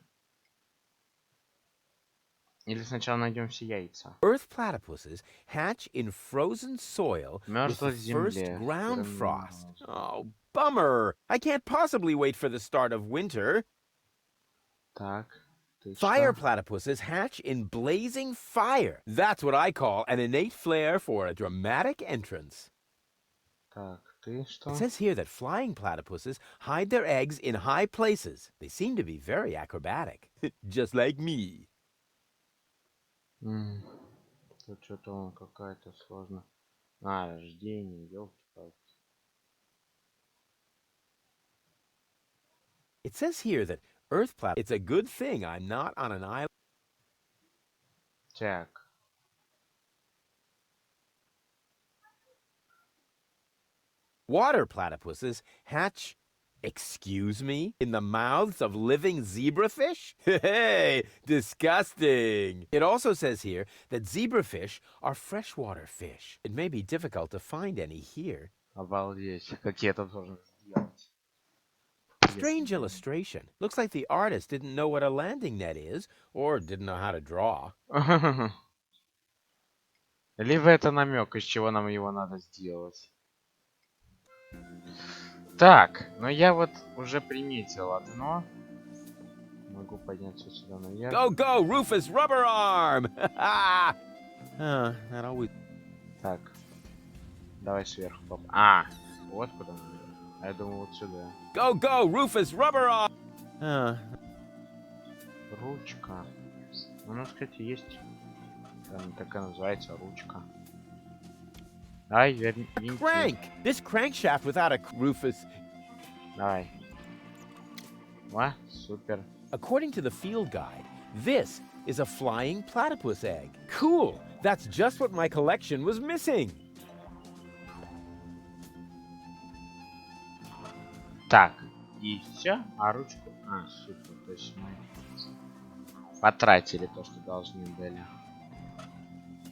B: сначала найдем все яйца?
C: Earth platypuses hatch in frozen soil with
B: Мёрзлой
C: the first
B: земле.
C: ground frost. Oh, bummer! I can't possibly wait for the start of winter.
B: Так, ты
C: Fire
B: что?
C: platypuses hatch in blazing fire. That's what I call an innate flair for a dramatic entrance.
B: Так, ты что?
C: It says here that flying platypuses hide their eggs in high places. They seem to be very acrobatic. Just like me.
B: Тут что-то какая-то сложно. Рождение, ёлки-палки.
C: It says here that Earth platypus. It's a good thing I'm not on an island.
B: Так.
C: Water platypuses hatch, excuse me, in the mouths of living zebrafish? Hey, disgusting. It also says here that zebrafish are freshwater fish. It may be difficult to find any here.
B: Обалдеть. Как я это должен сделать?
C: Strange illustration. Looks like the artist didn't know what a landing net is, or didn't know how to draw.
B: Либо это намек, из чего нам его надо сделать. Так, но я вот уже приметил одно. Могу подняться сюда наверх.
C: Go, go, Rufus Rubber Arm! That always...
B: Так. Давай сверху поп. Вот куда надо. А я думал вот сюда.
C: Go, go, Rufus Rubber Arm!
B: Ручка. У нас, кстати, есть. Прям такая называется ручка. Давай,
C: A
B: винти.
C: crank! This crankshaft without a Rufus.
B: Давай. О, супер.
C: According to the field guide, this is a flying platypus egg. Cool! That's just what my collection was missing.
B: Так, и все, а ручку... А, супер, то есть мы потратили то, что должны были.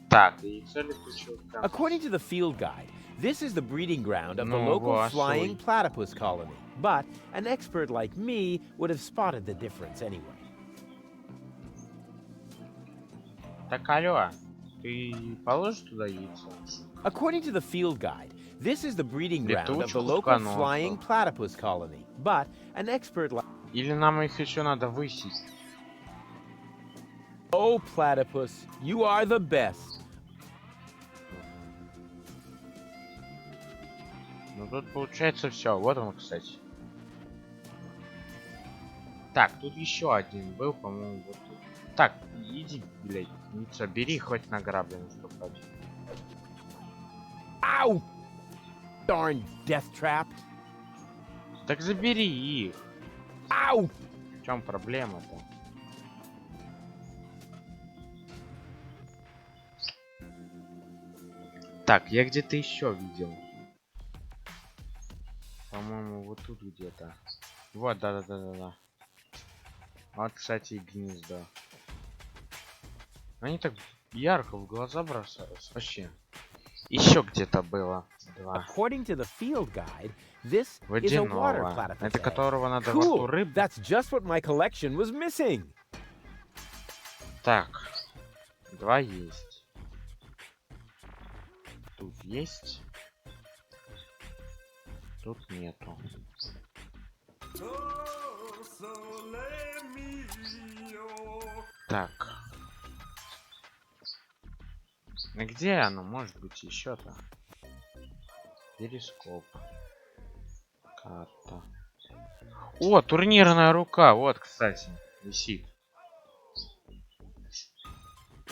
B: Так, и яйцо летучего.
C: According to the field guide, this is the breeding ground of the
B: No,
C: local
B: boss,
C: flying
B: sorry.
C: platypus colony. But an expert like me would have spotted the difference anyway.
B: Так, алло, ты положишь туда яйцо?
C: According to the field guide, this is the breeding ground of the
B: Летучих
C: local
B: утконосов.
C: flying platypus colony. But an expert like...
B: Или нам их еще надо высить?
C: Oh, platypus, you are the best.
B: Ну тут получается все. Вот он, кстати. Так, тут еще один был, по-моему, вот тут. Так, иди, блядь, яйцо бери, хоть награбленное, что против.
C: Ow! Darn death trap.
B: Так забери их.
C: Ow!
B: В чем проблема-то? Так, я где-то еще видел. По-моему, вот тут где-то. Вот, да. Вот, кстати, и гнездо. Они так ярко в глаза бросаются. Вообще. Еще где-то было. Два.
C: According to the field guide, this is a
B: Водяного.
C: water platypus
B: Это
C: egg.
B: которого надо во рту
C: Cool!
B: рыб.
C: That's just what my collection was missing.
B: Так. Два есть. Тут есть. Тут нету. Так. А где оно может быть еще-то? Перископ. Карта. О, турнирная рука. Вот, кстати, висит.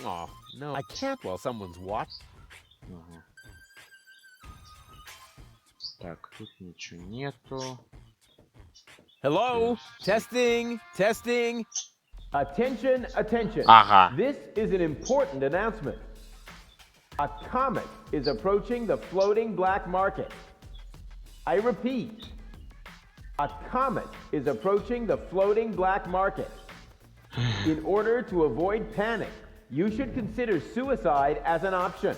C: Oh, no. I can't while someone's watching.
B: Ага. Так, тут ничего нету.
C: Hello? Testing, testing. Attention, attention.
B: Ага.
C: This is an important announcement. A comet is approaching the floating black market. I repeat, a comet is approaching the floating black market. In order to avoid panic, you should consider suicide as an option.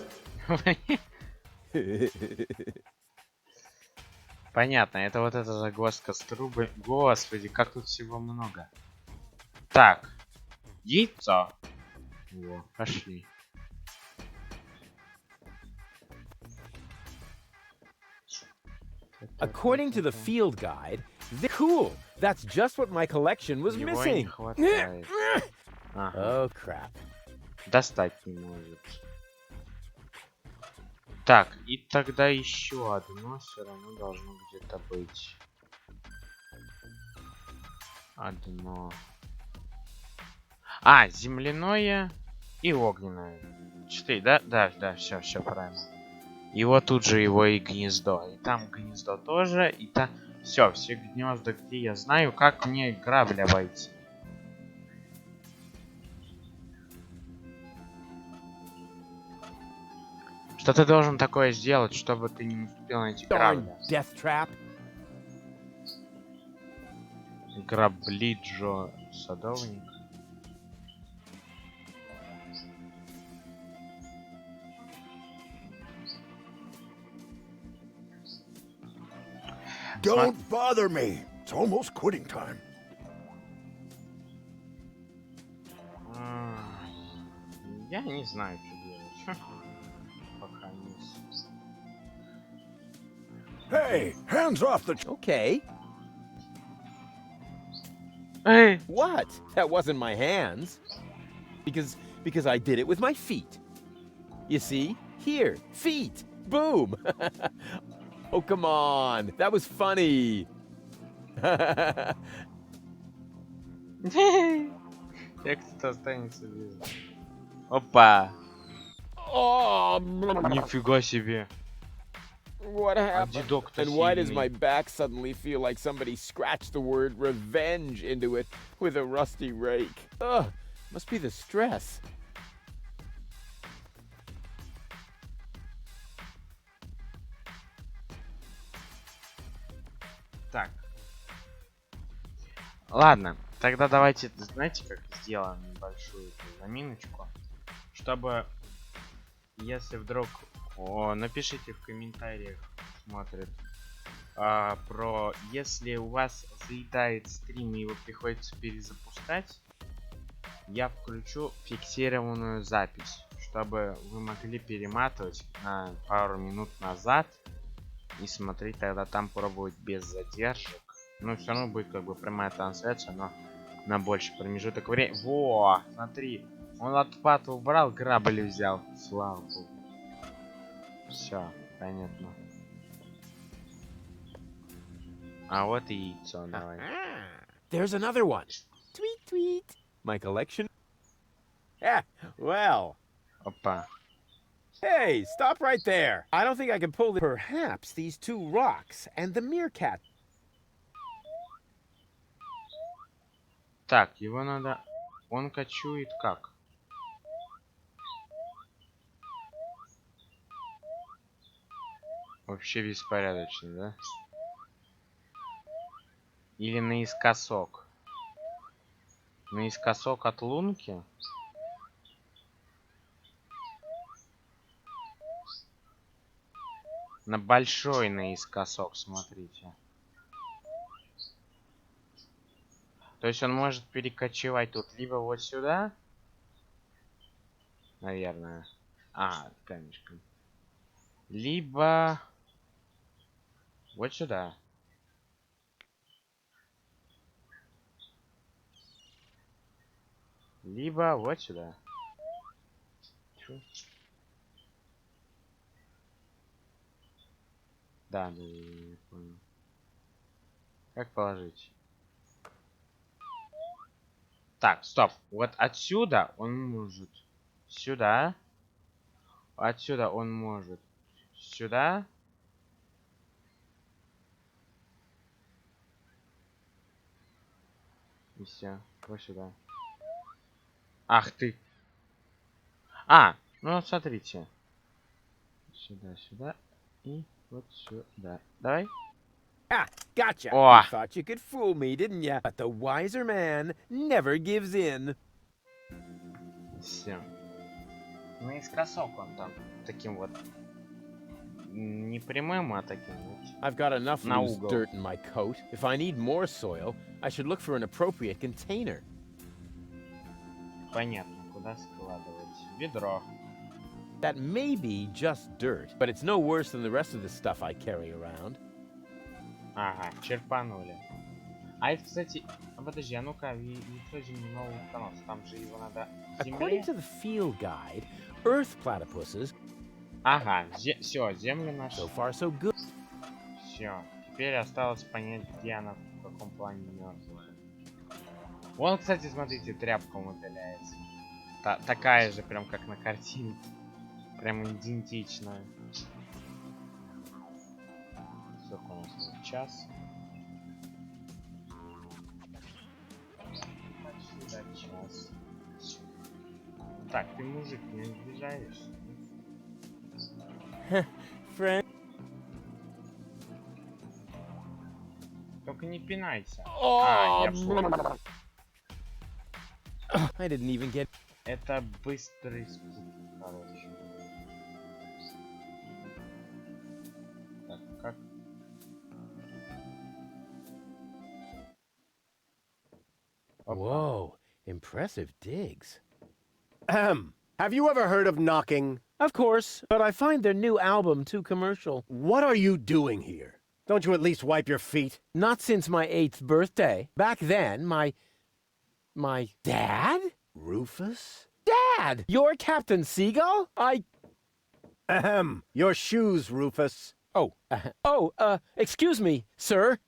B: Понятно, это вот эта загвоздка с трубой. Господи, как тут всего много. Так. Яйцо. Во, пошли.
C: According to the field guide, cool. That's just what my collection was
B: Его не
C: missing.
B: хватает. Ага.
C: Oh crap.
B: Достать не может. Так, и тогда еще одно все равно должно где-то быть. Одно. А, земляное и огненное. 4, да? Да, все правильно. И вот тут же его и гнездо. И там гнездо тоже. И там... Все гнезда, где я знаю, как мне грабли обойти. Что ты должен такое сделать, чтобы ты не наступил на эти грабли?
C: Death trap.
B: Грабли Джо садовник.
F: Don't bother me. It's almost quitting time.
B: Я не знаю, что делать. Пока не...
F: Hey, hands off the...
C: Okay.
B: Hey!
C: What? That wasn't my hands. Because I did it with my feet. You see? Here, feet. Boom. Oh, come on. That was funny.
B: Я, кто-то останется без... Опа!
C: Oh,
B: Нифига себе.
C: What happened?
B: дедок-то
C: And why does
B: сильный.
C: my back suddenly feel like somebody scratched the word revenge into it with a rusty rake? Ugh, must be the stress.
B: Так. Ладно, тогда давайте, знаете, как сделаем небольшую заминочку, чтобы, если вдруг, напишите в комментариях, смотрит, про, если у вас заедает стрим и его приходится перезапускать, я включу фиксированную запись, чтобы вы могли перематывать на пару минут назад и смотреть тогда там, пробовать без задержек. Ну, все равно будет как бы прямая трансляция, но на больше промежуток времени. Во, смотри, он отпад убрал, грабли взял. Слава богу. Все, понятно. А вот и яйцо, давай.
C: There's another one. Tweet, tweet. My collection. Yeah, well.
B: Опа.
C: Hey, stop right there. I don't think I can pull perhaps these two rocks and the meerkat.
B: Так, его надо... Он кочует как? Вообще беспорядочно, да? Или наискосок? Наискосок от лунки? На большой наискосок, смотрите. То есть он может перекочевать тут либо вот сюда. Наверное. Камешком. Либо вот сюда. Либо вот сюда. Чё? Да, я понял. Как положить? Так, стоп. Вот отсюда он может сюда. Отсюда он может сюда. И все. Вот сюда. Ах ты. Ну смотрите. Сюда, сюда. И вот сюда. Давай.
C: Gotcha.
B: О!
C: You thought you could fool me, didn't ya? But the wiser man never gives in.
B: Все. Наискосок он там. Таким вот. Не прямым, а таким вот.
C: I've got enough
B: На
C: loose
B: угол.
C: dirt in my coat. If I need more soil, I should look for an appropriate container.
B: Понятно, куда складывать. Ведро.
C: That may be just dirt, but it's no worse than the rest of the stuff I carry around.
B: Ага, черпанули. А это, кстати, подожди, а ну-ка, яйцо земляного утконоса, там же его надо
C: According to the field guide, earth platypuses.
B: Ага, все, землю нашли.
C: So far, so good.
B: Все, теперь осталось понять, где она, в каком плане мертвая. Вон, кстати, смотрите, тряпка мотыляется. Такая же, прям как на картине. Прям идентичная. Сколько у нас? Час. Почти до час. Так, ты мужик, не обижаешься?
C: Friend.
B: Только не пинайся.
C: Oh,
B: Я понял.
C: I didn't even get.
B: Это быстрый спуск, короче. Так, как?
C: Whoa, impressive digs.
G: Have you ever heard of knocking?
C: Of course, but I find their new album too commercial.
G: What are you doing here? Don't you at least wipe your feet?
C: Not since my 8th birthday. Back then, my dad?
G: Rufus?
C: Dad! You're Captain Seagull?
G: Ahem. Your shoes, Rufus.
C: Excuse me, sir.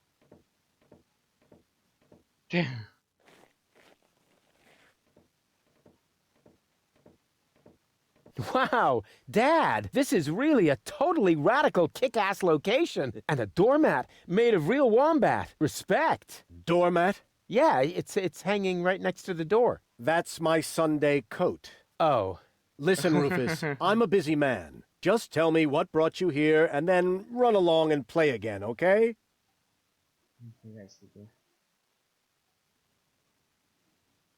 C: Wow, Dad, this is really a totally radical kick-ass location. And a doormat made of real wombat. Respect.
G: Doormat?
C: Yeah, it's hanging right next to the door.
G: That's my Sunday coat.
C: Oh.
G: Listen, Rufus, I'm a busy man. Just tell me what brought you here and then run along and play again, okay?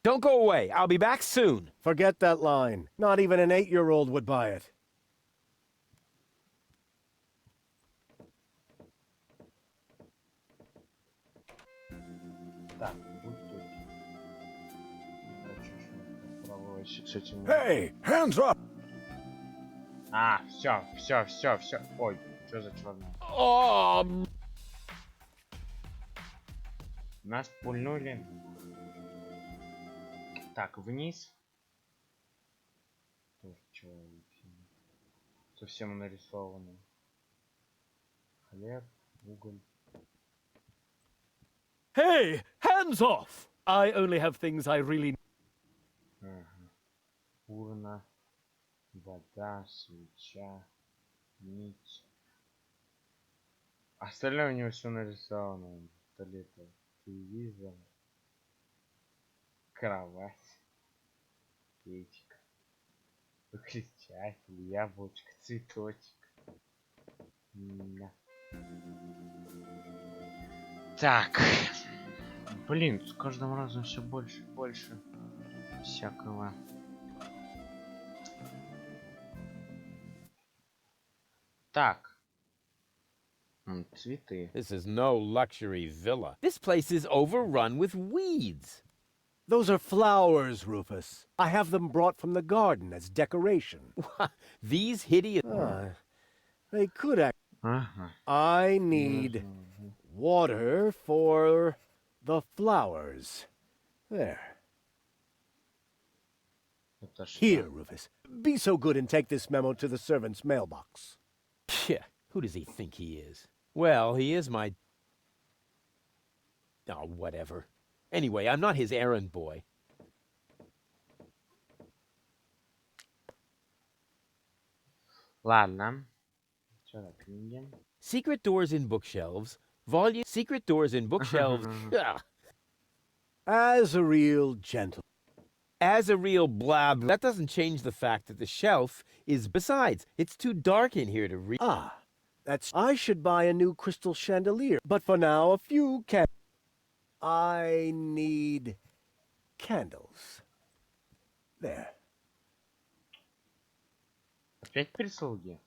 C: Don't go away. I'll be back soon.
G: Forget that line. Not even an 8-year-old would buy it.
B: Так, будь тут. С этим...
F: Hey, hands up!
B: А, все. Ой, что за черный? Нас пульнули. Так, вниз. Тоже человек. Совсем нарисованный. Хлеб, уголь.
I: Hey, hands off! I only have things I really...
B: Ага. Урна, вода, свеча, нить. Остальное у него все нарисовано. Туалет, телевизор, кровать, печка, выключатель, яблочко, цветочек. Да. Так. Блин, с каждым разом все больше и больше всякого. Так. Цветы.
C: This is no luxury villa. This place is overrun with weeds.
G: Those are flowers, Rufus. I have them brought from the garden as decoration.
C: These hideous...
G: They could act... I need water for the flowers. There. Here, Rufus. Be so good and take this memo to the servant's mailbox.
C: Yeah, who does he think he is? Well, he is my... Oh, whatever. Anyway, I'm not his errand boy.
B: Ладно. Что за книги?
C: Secret doors in bookshelves. Volume... Secret doors in bookshelves.
G: As a real gentleman.
C: As a real blab. That doesn't change the fact that the shelf is... Besides, it's too dark in here to read.
G: Ah, that's... I should buy a new crystal chandelier. But for now, a few can... I need... candles. There.
B: Опять прислуги?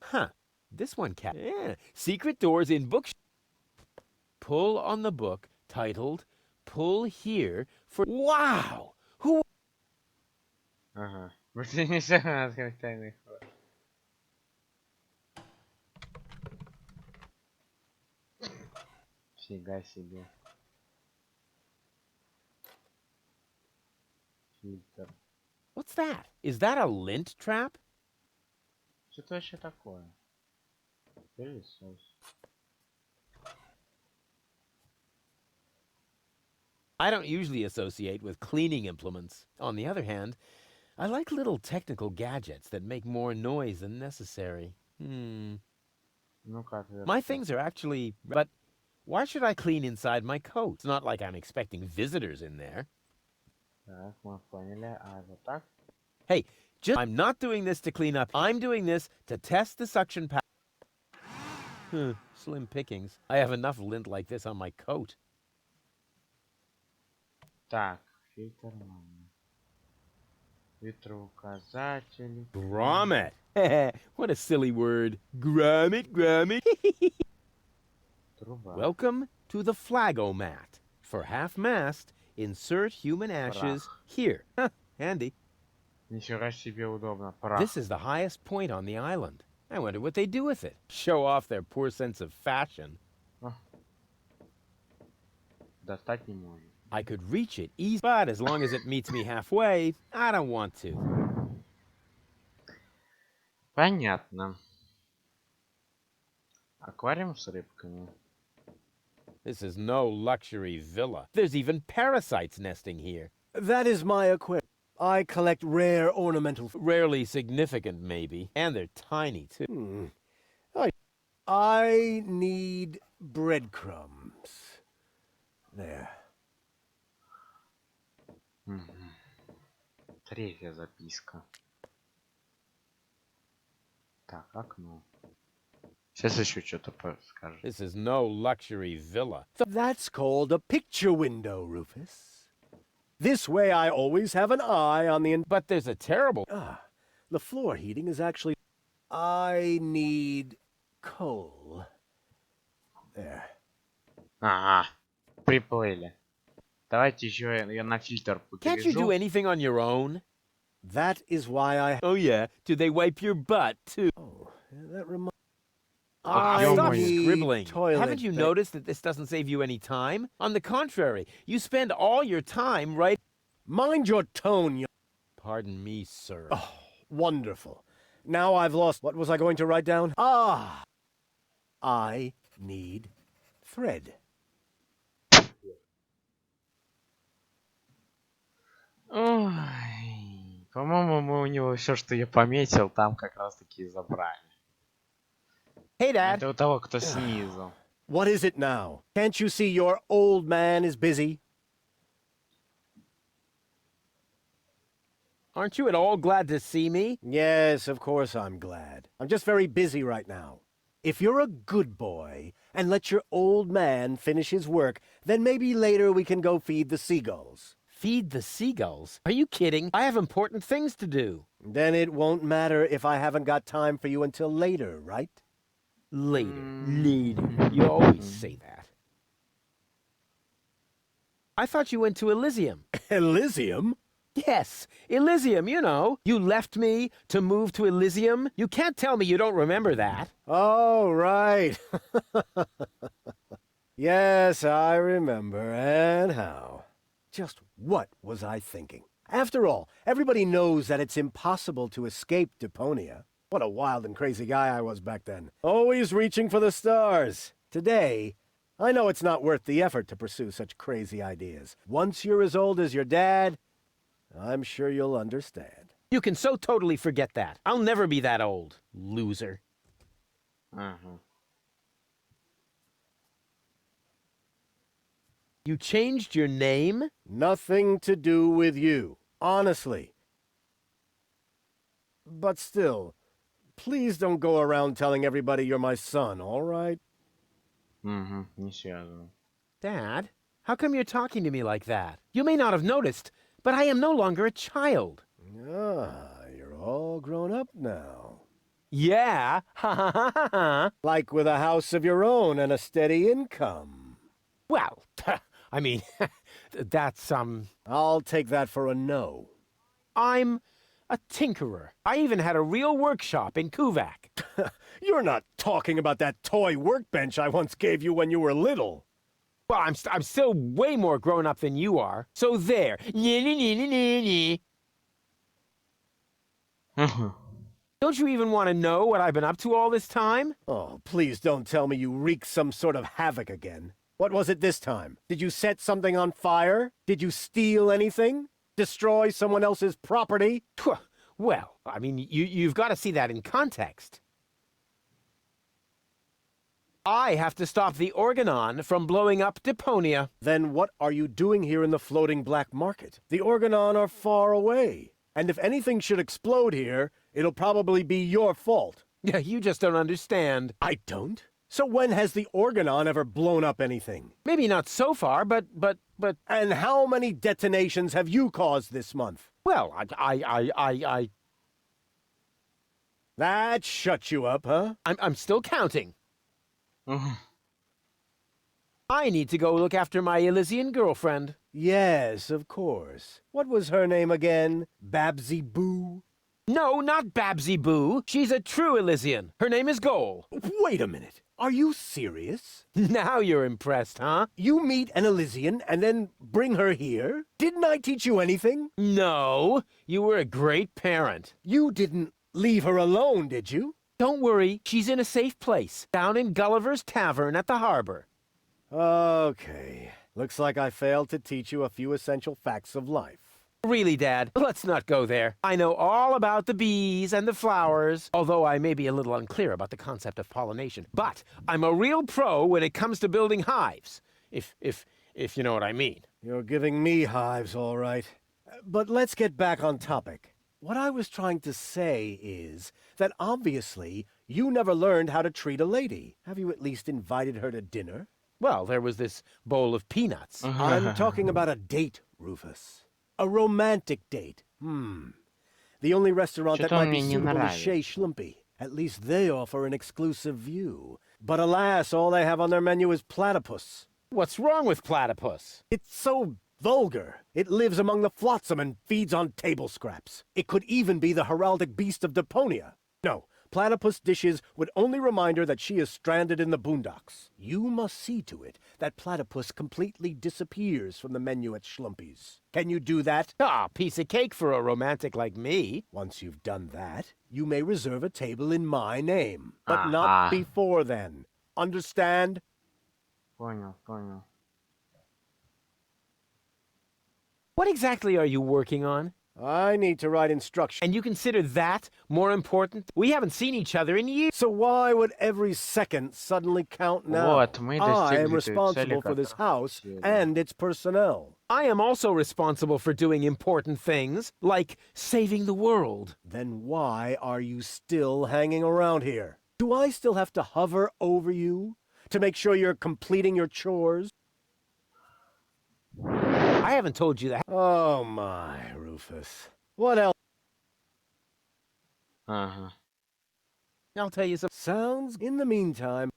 C: Huh. This one cat. Yeah. Secret doors in books. Pull on the book titled Pull Here for... Wow! Who...
B: Ага. Больше нельзя открыть тайный ход. Фига себе. Фильтр.
C: What's that? Is that a lint trap?
B: Что это вообще такое? Пылесос.
C: I don't usually associate with cleaning implements. On the other hand, I like little technical gadgets that make more noise than necessary.
B: Ну-ка, ответ.
C: My things are actually... But why should I clean inside my coat? It's not like I'm expecting visitors in there.
B: Так, мы поняли. А вот так?
C: Hey, I'm not doing this to clean up. I'm doing this to test the suction power. Slim pickings. I have enough lint like this on my coat.
B: Так, фильтр мамы. Ветроуказатели.
C: Grommet. What a silly word. Grommet, grommet.
B: Труба.
C: Welcome to the flagomat. For half-mast, insert human ashes here. Handy.
B: Нифига себе удобно. Прах.
C: This is the highest point on the island. I wonder what they do with it. Show off their poor sense of fashion.
B: Достать не можем.
C: I could reach it easy, but as long as it meets me halfway, I don't want to.
B: Понятно. Аквариум с рыбками.
C: This is no luxury villa. There's even parasites nesting here.
G: That is my aquarium. I collect rare ornamental...
C: Rarely significant, maybe. And they're tiny, too.
G: I need breadcrumbs. There.
B: Третья записка. Так, окно. Сейчас еще что-то скажет.
C: This is no luxury villa.
G: That's called a picture window, Rufus. This way I always have an eye on the...
C: But there's a terrible...
G: the floor heating is actually... I need coal. There.
B: Ага, приплыли. Давайте еще я на фильтр
C: Can't you do
B: перевяжу.
C: anything on your own?
G: That is why I...
C: Oh, yeah. Do they wipe your butt, too?
G: Oh, that reminds...
C: Stop
G: need
C: scribbling.
G: toilet
C: Haven't you noticed that this doesn't save you any time? On the contrary, you spend all your time right...
G: Mind your tone,
C: Pardon me, sir.
G: Oh, wonderful. Now I've lost... What was I going to write down? Ah! I need thread.
B: Ой, по-моему, мы у него все, что я пометил, там как раз-таки и забрали.
C: Hey, Dad.
B: Это у того, кто снизу.
G: What is it now? Can't you see your old man is busy?
C: Aren't you at all glad to see me?
G: Yes, of course I'm glad. I'm just very busy right now. If you're a good boy and let your old man finish his work, then maybe later we can go feed the seagulls.
C: Feed the seagulls? Are you kidding? I have important things to do.
G: Then it won't matter if I haven't got time for you until later, right?
C: Later. You always say that. I thought you went to Elysium.
G: Elysium?
C: Yes, Elysium, you know. You left me to move to Elysium. You can't tell me you don't remember that.
G: Oh, right. Yes, I remember. And how? Just what was I thinking? After all, everybody knows that it's impossible to escape Deponia. What a wild and crazy guy I was back then. Always reaching for the stars. Today, I know it's not worth the effort to pursue such crazy ideas. Once you're as old as your dad, I'm sure you'll understand.
C: You can so totally forget that. I'll never be that old, loser. You changed your name?
G: Nothing to do with you. Honestly. But still, please don't go around telling everybody you're my son, all right?
B: Не связано.
C: Dad, how come you're talking to me like that? You may not have noticed, but I am no longer a child.
G: Ah, you're all grown up now.
C: Yeah, ha ha ha ha ha.
G: Like with a house of your own and a steady income.
C: Well, I mean, that's,
G: I'll take that for a no.
C: I'm a tinkerer. I even had a real workshop in Kuvak.
G: You're not talking about that toy workbench I once gave you when you were little.
C: Well, I'm still way more grown up than you are. So there. Don't you even want to know what I've been up to all this time?
G: Oh, please don't tell me you wreaked some sort of havoc again. What was it this time? Did you set something on fire? Did you steal anything? Destroy someone else's property?
C: Well, I mean, you've got to see that in context. I have to stop the Organon from blowing up Deponia.
G: Then what are you doing here in the floating black market? The Organon are far away. And if anything should explode here, it'll probably be your fault.
C: Yeah, you just don't understand.
G: I don't? So when has the Organon ever blown up anything?
C: Maybe not so far, but...
G: And how many detonations have you caused this month?
C: Well,
G: That shut you up, huh?
C: I'm still counting. I need to go look after my Elysian girlfriend.
G: Yes, of course. What was her name again? Babsy Boo?
C: No, not Babsy Boo. She's a true Elysian. Her name is Goal.
G: Wait a minute. Are you serious?
C: Now you're impressed, huh?
G: You meet an Elysian and then bring her here? Didn't I teach you anything?
C: No, you were a great parent.
G: You didn't leave her alone, did you?
C: Don't worry, she's in a safe place, down in Gulliver's Tavern at the harbor.
G: Okay. Looks like I failed to teach you a few essential facts of life.
C: Really, Dad, let's not go there. I know all about the bees and the flowers, although I may be a little unclear about the concept of pollination. But I'm a real pro when it comes to building hives, if you know what I mean.
G: You're giving me hives, all right. But let's get back on topic. What I was trying to say is that obviously you never learned how to treat a lady. Have you at least invited her to dinner?
C: Well, there was this bowl of peanuts.
G: I'm talking about a date, Rufus. A romantic date. The only restaurant that might be suitable is Chez Schlumpy. At least they offer an exclusive view. But alas, all they have on their menu is platypus.
C: What's wrong with platypus?
G: It's so vulgar. It lives among the flotsam and feeds on table scraps. It could even be the heraldic beast of Deponia. No, platypus dishes would only remind her that she is stranded in the boondocks. You must see to it that platypus completely disappears from the menu at Schlumpy's. Can you do that?
C: Ah, piece of cake for a romantic like me.
G: Once you've done that, you may reserve a table in my name. But not before then. Understand?
B: Понял, понял.
C: What exactly are you working on?
G: I need to write instructions.
C: And you consider that more important? We haven't seen each other in years.
G: So why would every second suddenly count now?
B: Вот, мы
G: I am
B: достигли той
G: responsible
B: цели,
G: for this
B: которую
G: house
B: хотели.
G: and its personnel.
C: I am also responsible for doing important things, like saving the world.
G: Then why are you still hanging around here? Do I still have to hover over you to make sure you're completing your chores?
C: I haven't told you that.
G: Oh my, Rufus. What else?
B: Ага.
C: I'll tell you some.
G: Sounds. In the meantime,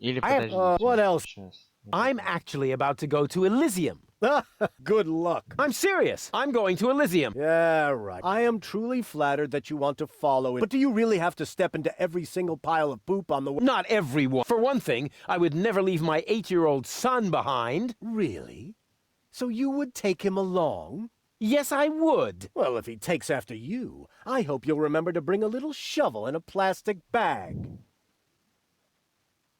B: Или
C: I have-
B: подождите.
G: what else?
B: Сейчас.
C: I'm actually about to go to Elysium.
G: good luck.
C: I'm serious. I'm going to Elysium.
G: Yeah, right. I am truly flattered that you want to follow it. But do you really have to step into every single pile of poop on the way?
C: Not everyone. For one thing, I would never leave my 8-year-old son behind.
G: Really? So you would take him along?
C: Yes, I would.
G: Well, if he takes after you, I hope you'll remember to bring a little shovel and a plastic bag.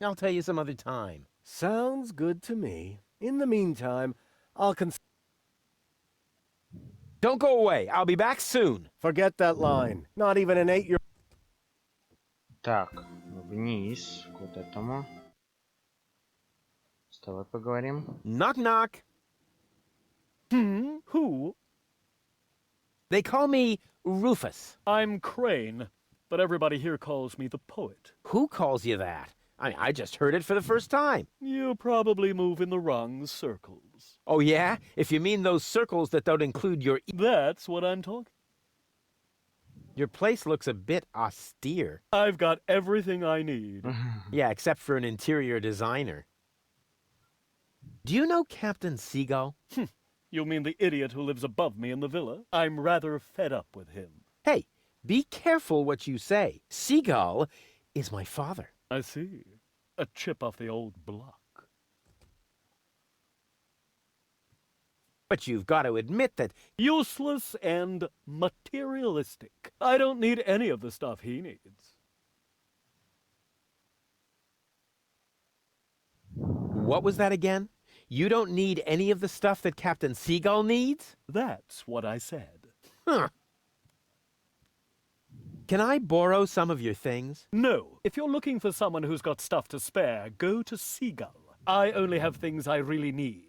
C: I'll tell you some other time.
G: Sounds good to me. In the meantime, I'll
C: Don't go away. I'll be back soon.
G: Forget that line. Not even an 8-year...
B: Так, вниз к вот этому. С тобой поговорим.
C: Knock, knock.
I: Who?
C: They call me Rufus.
I: I'm Crane, but everybody here calls me the poet.
C: Who calls you that? I just heard it for the first time.
I: You probably move in the wrong circles.
C: Oh, yeah? If you mean those circles that don't include your...
I: That's what I'm talking.
C: Your place looks a bit austere.
I: I've got everything I need.
C: Yeah, except for an interior designer. Do you know Captain Seagull?
I: You mean the idiot who lives above me in the villa? I'm rather fed up with him.
C: Hey, be careful what you say. Seagull is my father.
I: I see. A chip off the old block.
C: But you've got to admit that...
I: Useless and materialistic. I don't need any of the stuff he needs.
C: What was that again? You don't need any of the stuff that Captain Seagull needs?
I: That's what I said.
C: Huh. Can I borrow some of your things?
I: No. If you're looking for someone who's got stuff to spare, go to Seagull. I only have things I really need.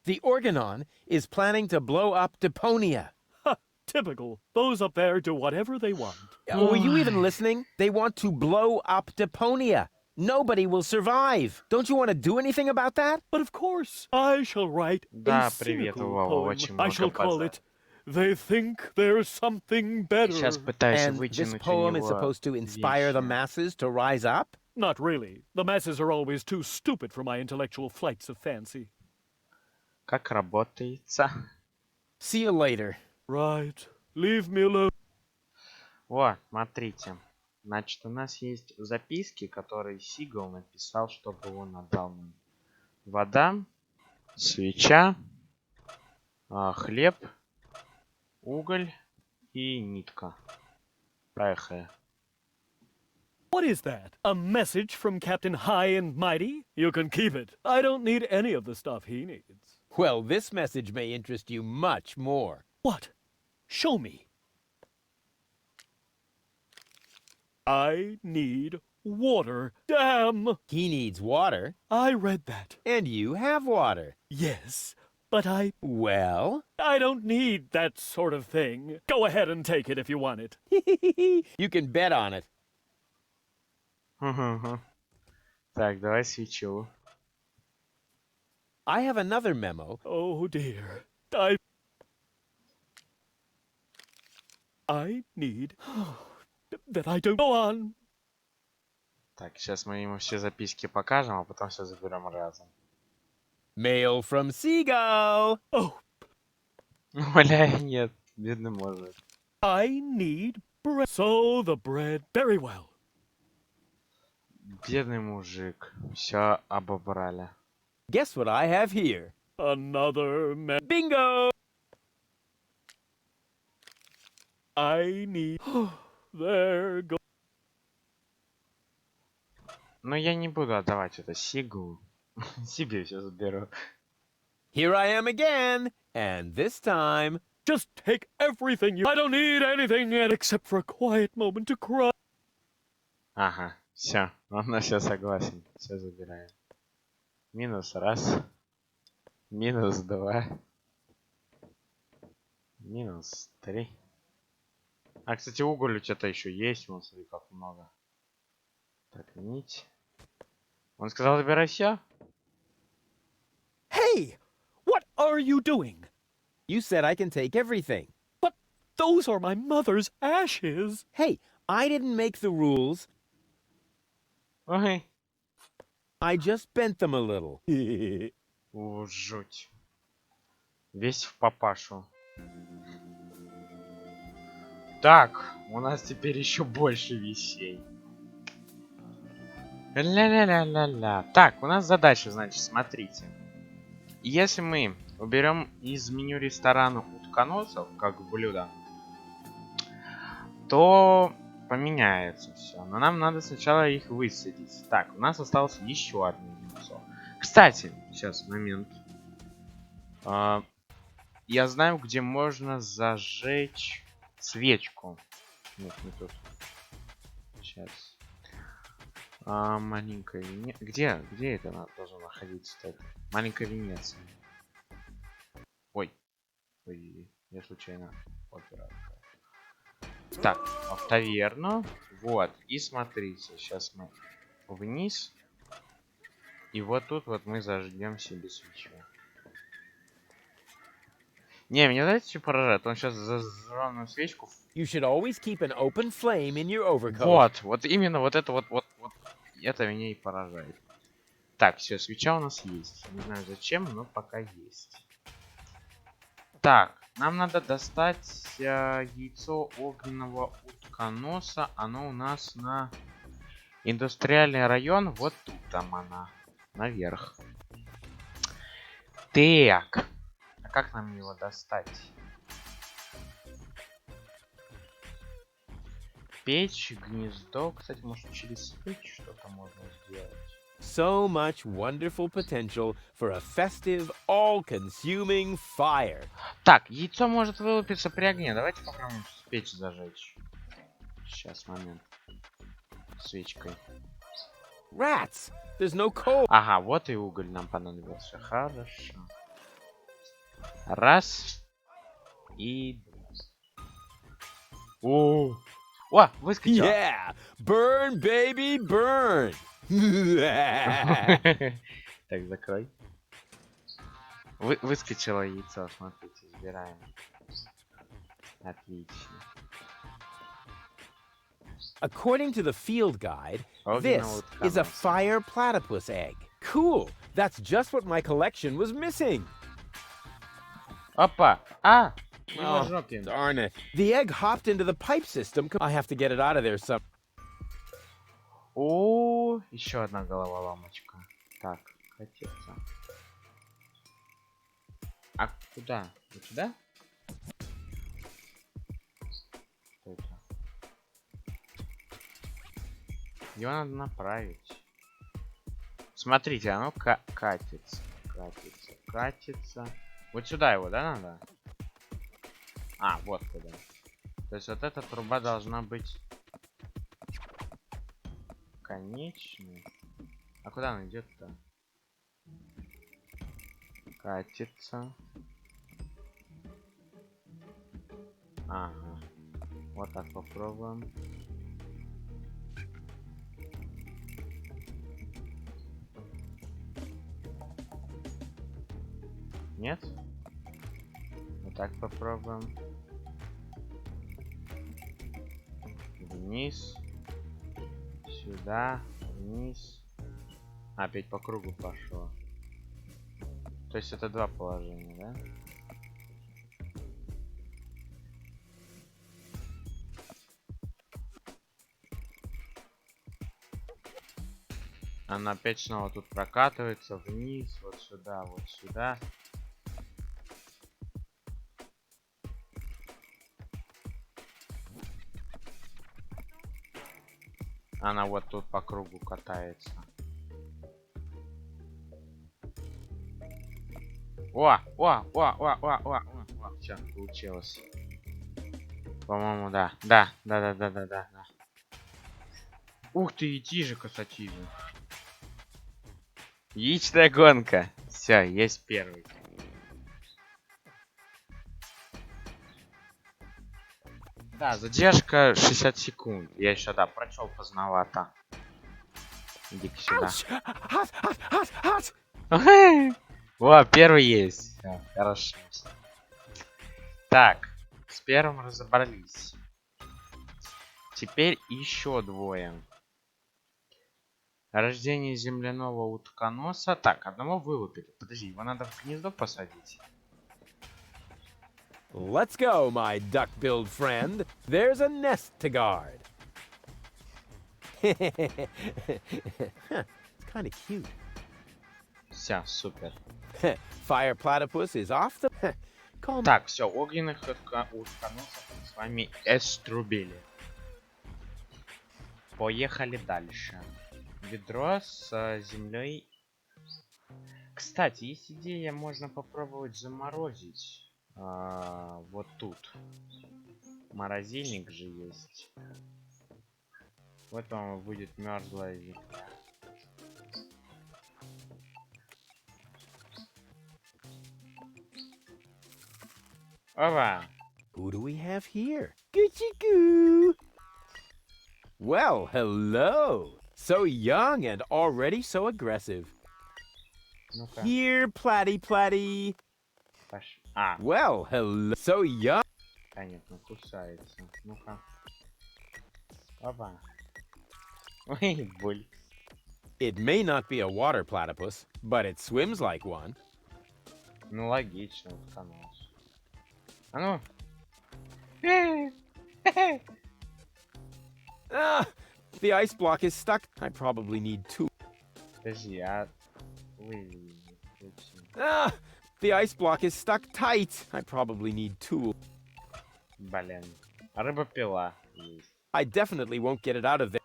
C: The Organon is planning to blow up Deponia.
I: Ha! Typical. Those up there do whatever they want.
C: Were you even listening? They want to blow up Deponia. Nobody will survive. Don't you want to do anything about that?
I: But of course, I shall write
B: Да,
I: a
B: привет,
I: cynical
B: Вова,
I: poem.
B: очень
I: I
B: много
I: shall call
B: базара.
I: it "They Think There's Something Better."
B: Сейчас пытаюсь
C: And this
B: вытянуть у
C: poem is
B: него
C: supposed to inspire the
B: вещи.
C: masses to rise up?
I: Not really. The masses are always too stupid for my intellectual flights of fancy.
B: Как работается?
C: See you later.
I: Right. Leave me alone.
B: Вот, смотрите. Значит, у нас есть записки, которые Сигал написал, чтобы он отдал нам. Вода, свеча, хлеб, уголь и нитка. Поехали.
I: What is that? A message from Captain High and Mighty? You can keep it. I don't need any of the stuff he needs.
C: Well, this message may interest you much more.
I: What? Show me. I need water. Damn!
C: He needs water,
I: I read that.
C: and you have water.
I: Yes, but
C: Well?
I: I don't need that sort of thing. Go ahead and take it if you want it.
C: You can bet on it.
B: Так, давай свечу.
C: I have another memo.
I: Oh dear. I need that I don't go on.
B: Так, сейчас мы ему все записки покажем, а потом все заберем разом.
C: Mail from Seagull.
I: Oh,
B: Бля, нет, бедный мужик.
I: I need bread. So the bread. Very well.
B: Бедный мужик. Все обобрали.
C: Guess what I have here?
I: Another
C: Bingo!
I: I need. There go.
B: Но я не буду отдавать это Сигу. Себе все заберу.
C: Here I am again, and this time...
I: Just take everything you. I don't need anything except for a quiet moment to cry.
B: Ага, все, он на все согласен. Все забираем. Минус раз. Минус два. Минус три. А, кстати, уголь у тебя-то еще есть. Вон, смотри, как много. Так, нить. Он сказал, забирай все.
I: Hey! What are you doing?
C: You said I can take everything.
I: But those are my mother's ashes.
C: Hey, I didn't make the rules.
B: Ой.
C: I just bent them a little.
B: О, жуть. Весь в папашу. Так, у нас теперь еще больше вещей. Ля-ля-ля-ля-ля. Так, у нас задача, значит, смотрите. Если мы уберем из меню ресторана утконосов, как блюдо, то поменяется все. Но нам надо сначала их высадить. Так, у нас осталось еще одно яйцо. Кстати, сейчас, момент. Я знаю, где можно зажечь свечку. Нет, не тут. Сейчас. Маленькая Венеция. Где это должно находиться? -то? Маленькая Венеция. Ой. Ой, я случайно опера. Так, в таверну. Вот. И смотрите, сейчас мы вниз. И вот тут вот мы зажгем себе свечу. Не, меня знаете, что поражает? Он сейчас зажженную свечку.
C: You should always keep an open flame in your overcoat.
B: Вот именно вот это вот. Это меня и поражает. Так, все, свеча у нас есть. Не знаю зачем, но пока есть. Так, нам надо достать яйцо огненного утконоса. Оно у нас на индустриальный район. Вот тут там она. Наверх. Так. А как нам его достать? Печь, гнездо. Кстати, может через печь что-то можно сделать.
C: So much wonderful potential for a festive, all-consuming fire.
B: Так, яйцо может вылупиться при огне. Давайте попробуем печь зажечь. Сейчас, момент. Свечкой.
C: Rats! There's no coal.
B: Ага, вот и уголь нам понадобился. Хорошо. Раз. И... О, выскочил.
C: Yeah! Burn, baby, burn!
B: Так, закрой. Выскочило яйцо, смотрите, забираем. Отлично.
C: According to the field guide,
B: Огненный
C: this
B: утконос.
C: is a fire platypus egg. Cool! That's just what my collection was missing.
B: Опа! А!
C: Oh, darn it. The egg hopped into the pipe system. I have to get it out of there some.
B: О, еще одна головоломочка. Так, катиться. А куда? Вот сюда? Что это? Его надо направить. Смотрите, оно катится. Катится. Вот сюда его, да, надо? А, вот куда. То есть вот эта труба должна быть конечной. А куда она идет-то? Катится. Ага. Вот так попробуем. Нет? Вот так попробуем. Вниз. Сюда. Вниз. Опять по кругу пошло. То есть это два положения, да? Она опять снова тут прокатывается вниз, вот сюда, вот сюда. Она вот тут по кругу катается. О, все, получилось. По-моему, да. Да. Ух ты, иди же, красотища. Яичная гонка. Все, есть первый. Да, задержка 60 секунд. Я еще, да, прочел поздновато. Иди-ка сюда. О, первый есть. Всё, хорошо. Так, с первым разобрались. Теперь еще двое. Рождение земляного утконоса. Так, одного вылупили. Подожди, его надо в гнездо посадить.
C: Let's go, my duck-billed friend. There's a nest to guard. It's kind of cute.
B: Все, супер.
C: Fire platypus is off the... Call me.
B: Так, все, огненных утконосов с вами эструбили. Поехали дальше. Ведро с землей. Кстати, есть идея, можно попробовать заморозить. Вот тут. Морозильник же есть. Вот он будет мерзлая земля. Ова!
C: Who do we have here? Gucci-goo! Well, hello! So young and already so aggressive.
B: Ну-ка.
C: Here, Platty.
B: А.
C: Well, hello. So young.
B: Конечно, кусается. Ну-ка. Опа. Ой, боль.
C: It may not be a water platypus, but it swims like one.
B: Ну, логично, утконос. А ну.
C: Ah, the ice block is stuck. I probably need two.
B: Подожди, а...
C: Ah, the ice block is stuck tight. I probably need two.
B: Блин. Рыбопила есть.
C: I definitely won't get it out of there.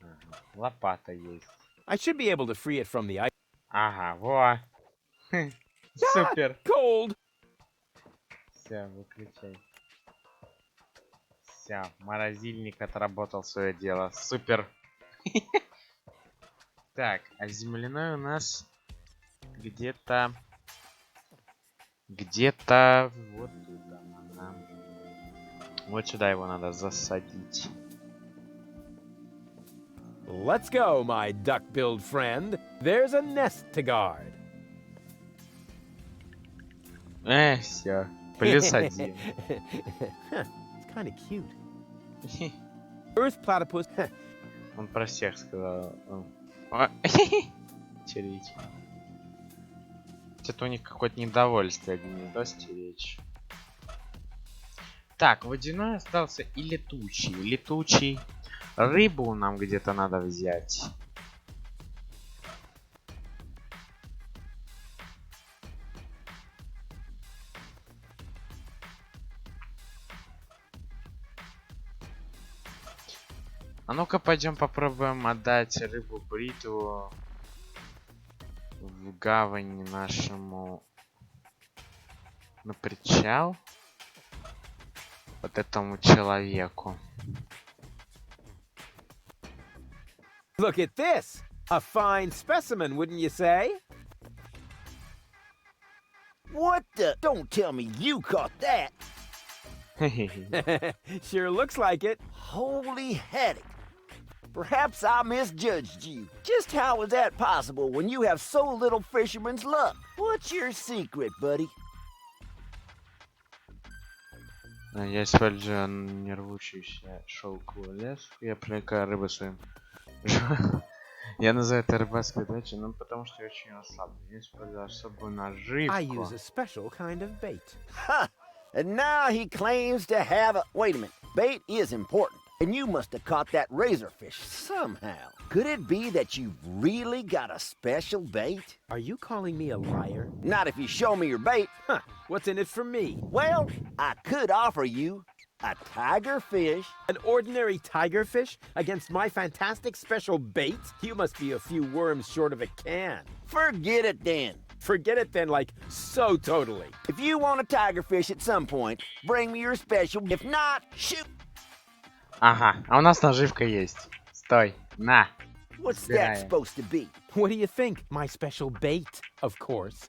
B: Ага. Лопата есть.
C: I should be able to free it from the ice.
B: Ага, во. Супер.
C: Cold.
B: Все, выключай. Все, морозильник отработал свое дело. Супер. Так, а земляной у нас где-то вот туда надо. Вот сюда его надо засадить.
C: Let's go, my duck-billed friend. There's a nest to guard.
B: Все. Плюс один.
C: It's kind of cute. Earth platypus.
B: Он про всех сказал. Стеречь. Что-то у них какое-то недовольствие гнездо стеречь. Так, водяной остался и летучий. Летучий. Рыбу нам где-то надо взять. А ну-ка пойдем попробуем отдать рыбу бритву в гавани нашему на причал вот этому человеку.
C: Look at this! A fine specimen, wouldn't you say?
D: What the? Don't tell me you caught that.
C: Sure looks like it.
D: Holy haddock. Perhaps I misjudged you. Just how is that possible when you have so little fisherman's luck? What's your secret, buddy?
B: Я использую нервущийся шелковый лес. Я привлекаю рыбу своим. Я называю это рыбацкой дачей, ну потому что я очень расслаблен. Я использую особую наживку.
C: I use a special kind of bait.
D: Ha! And now he claims to have a... Wait a minute. Bait is important. And you must have caught that razorfish somehow. Could it be that you've really got a special bait?
C: Are you calling me a liar?
D: Not if you show me your bait.
C: Huh, what's in it for me?
D: Well, I could offer you a tiger fish.
C: An ordinary tiger fish against my fantastic special bait? You must be a few worms short of a can.
D: Forget it then.
C: Forget it then, like, so totally.
D: If you want a tiger fish at some point, bring me your special. If not, shoot.
B: Ага, а у нас наживка есть. Стой, на.
D: What's that supposed to be?
C: What do you think? My special bait, of course.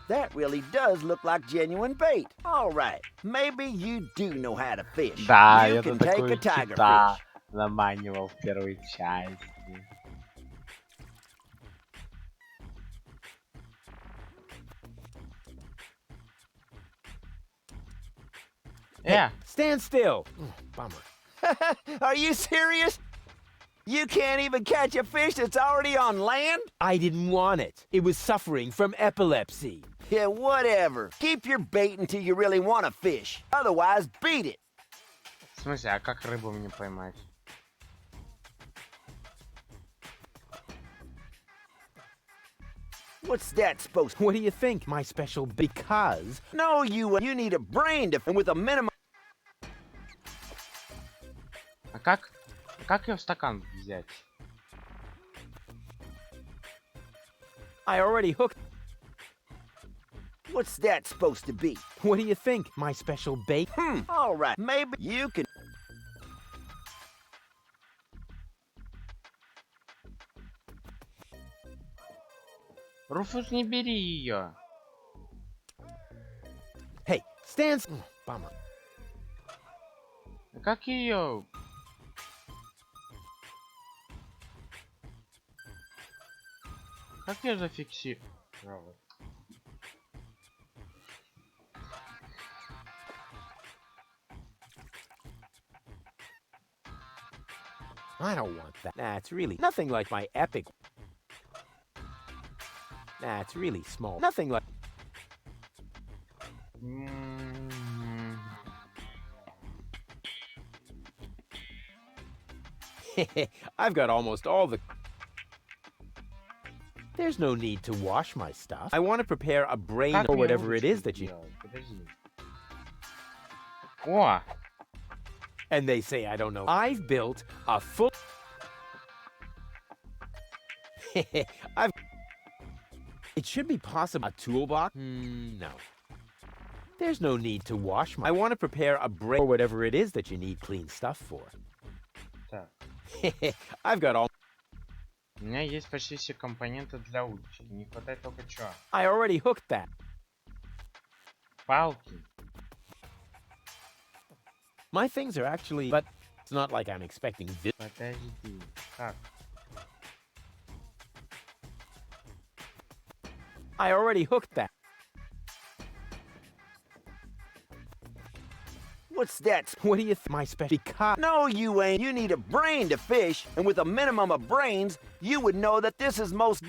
D: That really does look like genuine bait. All right, maybe you do know how to fish.
B: Да,
D: you
B: я
D: can
B: тут
D: take
B: такую
D: a tiger
B: кита
D: fish.
B: заманивал в первой части.
C: Hey, stand still. Bummer.
D: Are you serious? You can't even catch a fish that's already on land?
C: I didn't want it. It was suffering from epilepsy.
D: Yeah, whatever. Keep your bait until you really want to fish. Otherwise, beat it.
B: В смысле, а как рыбу мне поймать?
D: What's that supposed to...
C: What do you think? My special because...
D: No, you need a brain to... And with a minimum...
B: А как ее в стакан взять?
C: I already hooked...
D: What's that supposed to be?
C: What do you think? My special bait?
D: All right, maybe you can...
B: Руфус, не бери ее.
C: Hey, stand... Bummer.
B: А как ее? Как я зафиксирую?
C: I don't want that. That's really nothing like my epic. That's really small. Nothing like... I've got almost all the... There's no need to wash my stuff. I want to prepare a brain or whatever it is that you...
B: О!
C: And they say I don't know. I've built a full... I've... It should be possible. A toolbox? No. There's no need to wash my... I want to prepare a brain or whatever it is that you need clean stuff for. I've got all...
B: У меня есть почти все компоненты для удочки. Не хватает только чего?
C: I already hooked that.
B: Палки.
C: My things are actually... But it's not like I'm expecting this...
B: Подожди. Как?
C: I already hooked that.
D: What's that?
C: What do you think? My special... Because...
D: No, you ain't. You need a brain to fish, and with a minimum of brains, you would know that this is most...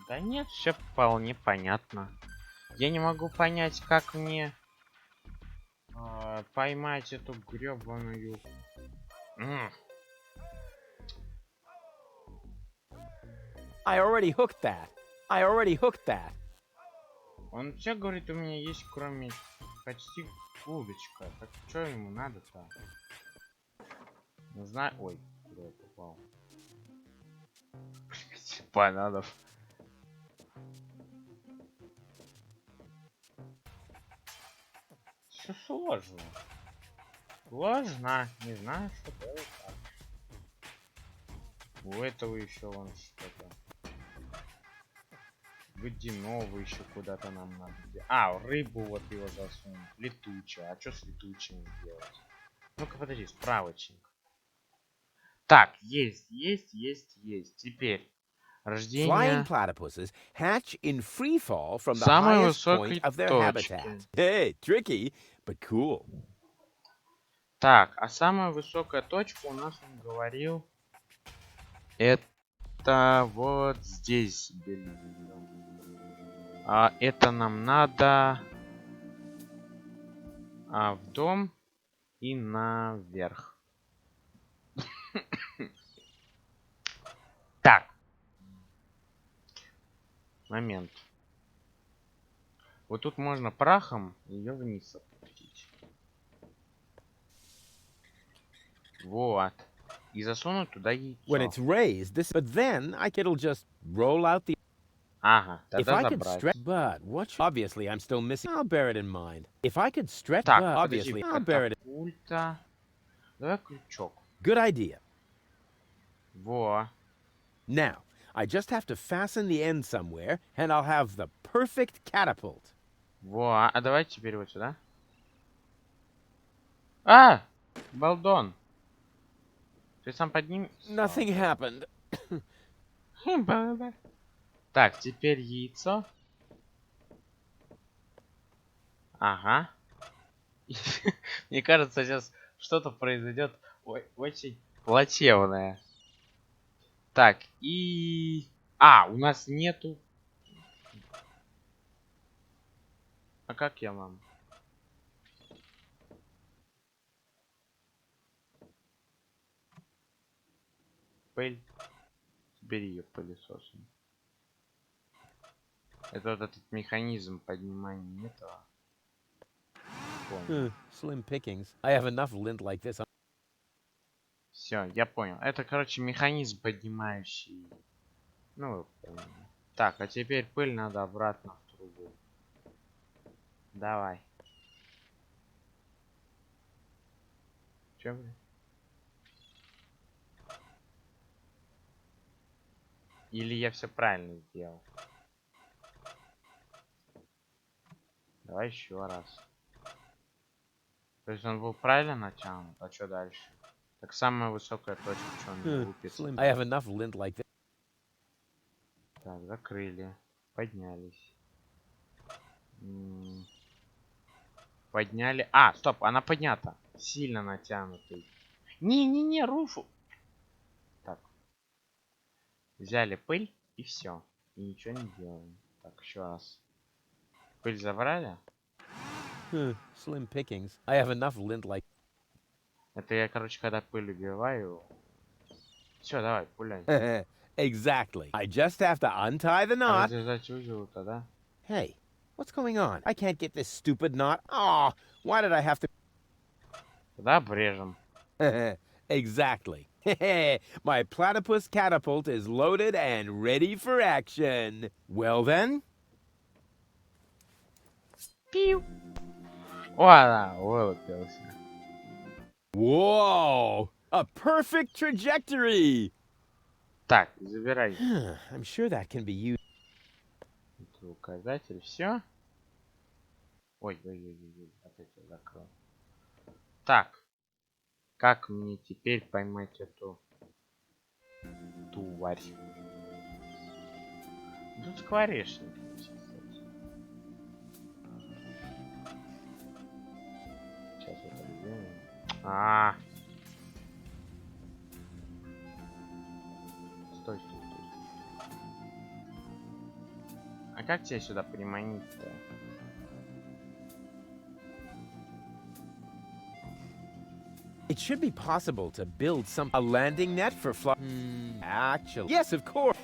B: Да нет, все вполне понятно. Я не могу понять, как мне поймать эту гребаную...
C: I already hooked that. I already hooked that.
B: Он все говорит, у меня есть, кроме почти удочка. Так что ему надо-то? Не знаю. Ой, куда я попал? Бананов. Все сложно. Сложно. Не знаю, что делать. У этого еще вон что-то. Водяного еще куда-то нам надо. А, рыбу вот его засунуть. Летучего. А что с летучим делать? Ну-ка, подожди, справочник. Так, есть. Теперь. Рождение.
C: Flying platypuses hatch in free fall from the
B: Самой
C: highest
B: высокой
C: point of their
B: точки.
C: habitat. Hey, tricky, but cool.
B: Так, а самая высокая точка у нас, он говорил, это вот здесь. А это нам надо в дом и наверх. Так. Момент. Вот тут можно прахом ее вниз опустить. Вот. И засунуть туда яйцо.
C: When it's raised, this, but then it'll just roll out the.
B: Ага,
C: If
B: тогда
C: I could
B: забрать.
C: stretch, but what? Obviously, I'm still missing. I'll bear it in mind. If I could stretch,
B: Так,
C: but
B: подожди,
C: obviously, I'll bear it.
B: катапульта. Давай крючок.
C: Good idea.
B: Во.
C: Now, I just have to fasten the end somewhere, and I'll have the perfect catapult.
B: Во. А давай теперь вот сюда. А! Балдон. Ты сам подними.
C: Nothing happened.
B: Так, теперь яйцо. Ага. Мне кажется, сейчас что-то произойдет очень плачевное. Так, и... А, у нас нету... А как я вам? Пыль. Бери ее пылесосом. Это вот этот механизм поднимания этого.
C: Slim pickings. I have enough lint like this.
B: Все, я понял. Это, короче, механизм поднимающий. Ну, так, а теперь пыль надо обратно в трубу. Давай. Че, блин? Или я все правильно сделал? Давай еще раз. То есть он был правильно натянут, а что дальше? Так самая высокая точка, что он не лупится.
C: I have enough lint like this.
B: Так, закрыли. Поднялись. Подняли. А, стоп, она поднята. Сильно натянутый. Не-не-не, руфу. Так. Взяли пыль и все. И ничего не делаем. Так, еще раз. Пыль забрали?
C: Slim pickings. I have enough lint like.
B: Это я, короче, когда пыль убиваю. Все, давай, пуляй.
C: Exactly. I just have to untie the knot.
B: Развязать узел-то, да?
C: Hey, what's going on? I can't get this stupid knot. Oh, why did I have to?
B: Тогда обрежем.
C: Exactly. My platypus catapult is loaded and ready for action. Well then.
B: Пиу. О, да, вылупился.
C: Whoa! A perfect trajectory!
B: Так, забирай.
C: I'm sure that can be used.
B: Это указатель, все. Ой, опять я закрыл. Так, как мне теперь поймать эту тварь? Тут скворечник. Сейчас это сделаем. Стой. А как тебя сюда приманить-то?
C: It should be possible to build a landing net for Actually, yes, of course.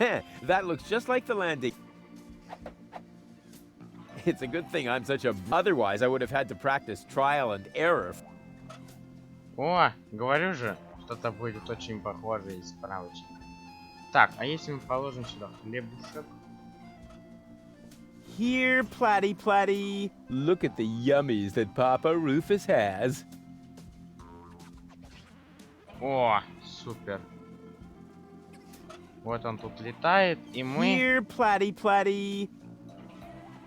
C: That looks just like the landing. It's a good thing I'm such a... Otherwise, I would have had to practice trial and error.
B: О, говорю же, что-то будет очень похоже из справочника. Так, а если мы положим сюда хлебушек?
C: Here, Platty Platty. Look at the yummies that Papa Rufus has.
B: О, супер. Вот он тут летает, и мы...
C: Here, Platty Platty.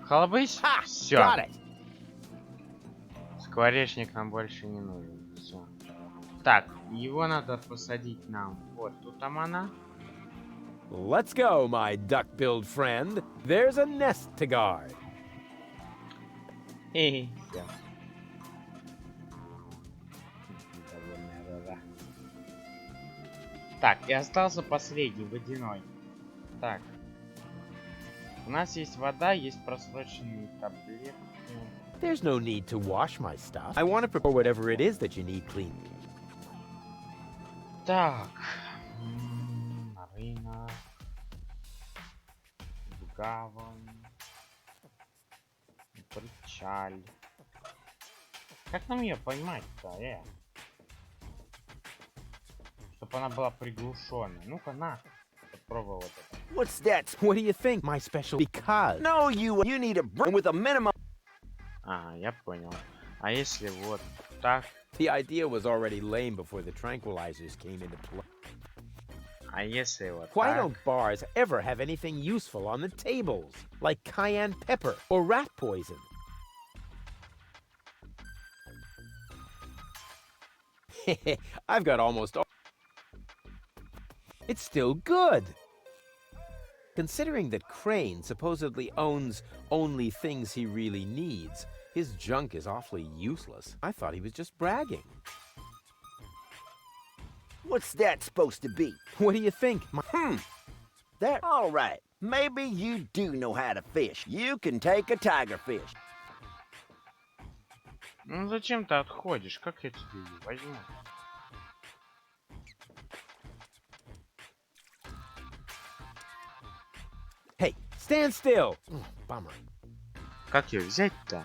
B: Колбысь?
C: Ha!
B: Все.
C: Got it.
B: Скворечник нам больше не нужен. Все. Так, его надо посадить нам. Вот тут там она.
C: Let's go, my duck-billed friend. There's a nest to guard.
B: Эй, всё. Так, и остался последний, водяной. Так. У нас есть вода, есть просроченные таблетки.
C: There's no need to wash my stuff. I want to prepare whatever it is that you need cleaned.
B: Так. Рынок. Гавань. Причаль. Как нам ее поймать-то, Чтоб она была приглушенная. Ну-ка, на. Попробуй вот это.
C: What's that? What do you think? My special... Because...
E: No, you need a brain with a minimum.
B: Ага, я понял. А если вот так?
C: The idea was already lame before the tranquilizers came into play.
B: А если вот
C: Why
B: так?
C: don't bars ever have anything useful on the tables? Like cayenne pepper or rat poison? I've got almost all... It's still good! Considering that Crane supposedly owns only things he really needs, his junk is awfully useless. I thought he was just bragging.
E: What's that supposed to be?
C: What do you think?
E: That all right. Maybe you do know how to fish. You can take a tiger fish.
B: Ну зачем ты отходишь? Как я тебе ее возьму?
C: Hey, stand still! Bummer.
B: Как ее взять-то?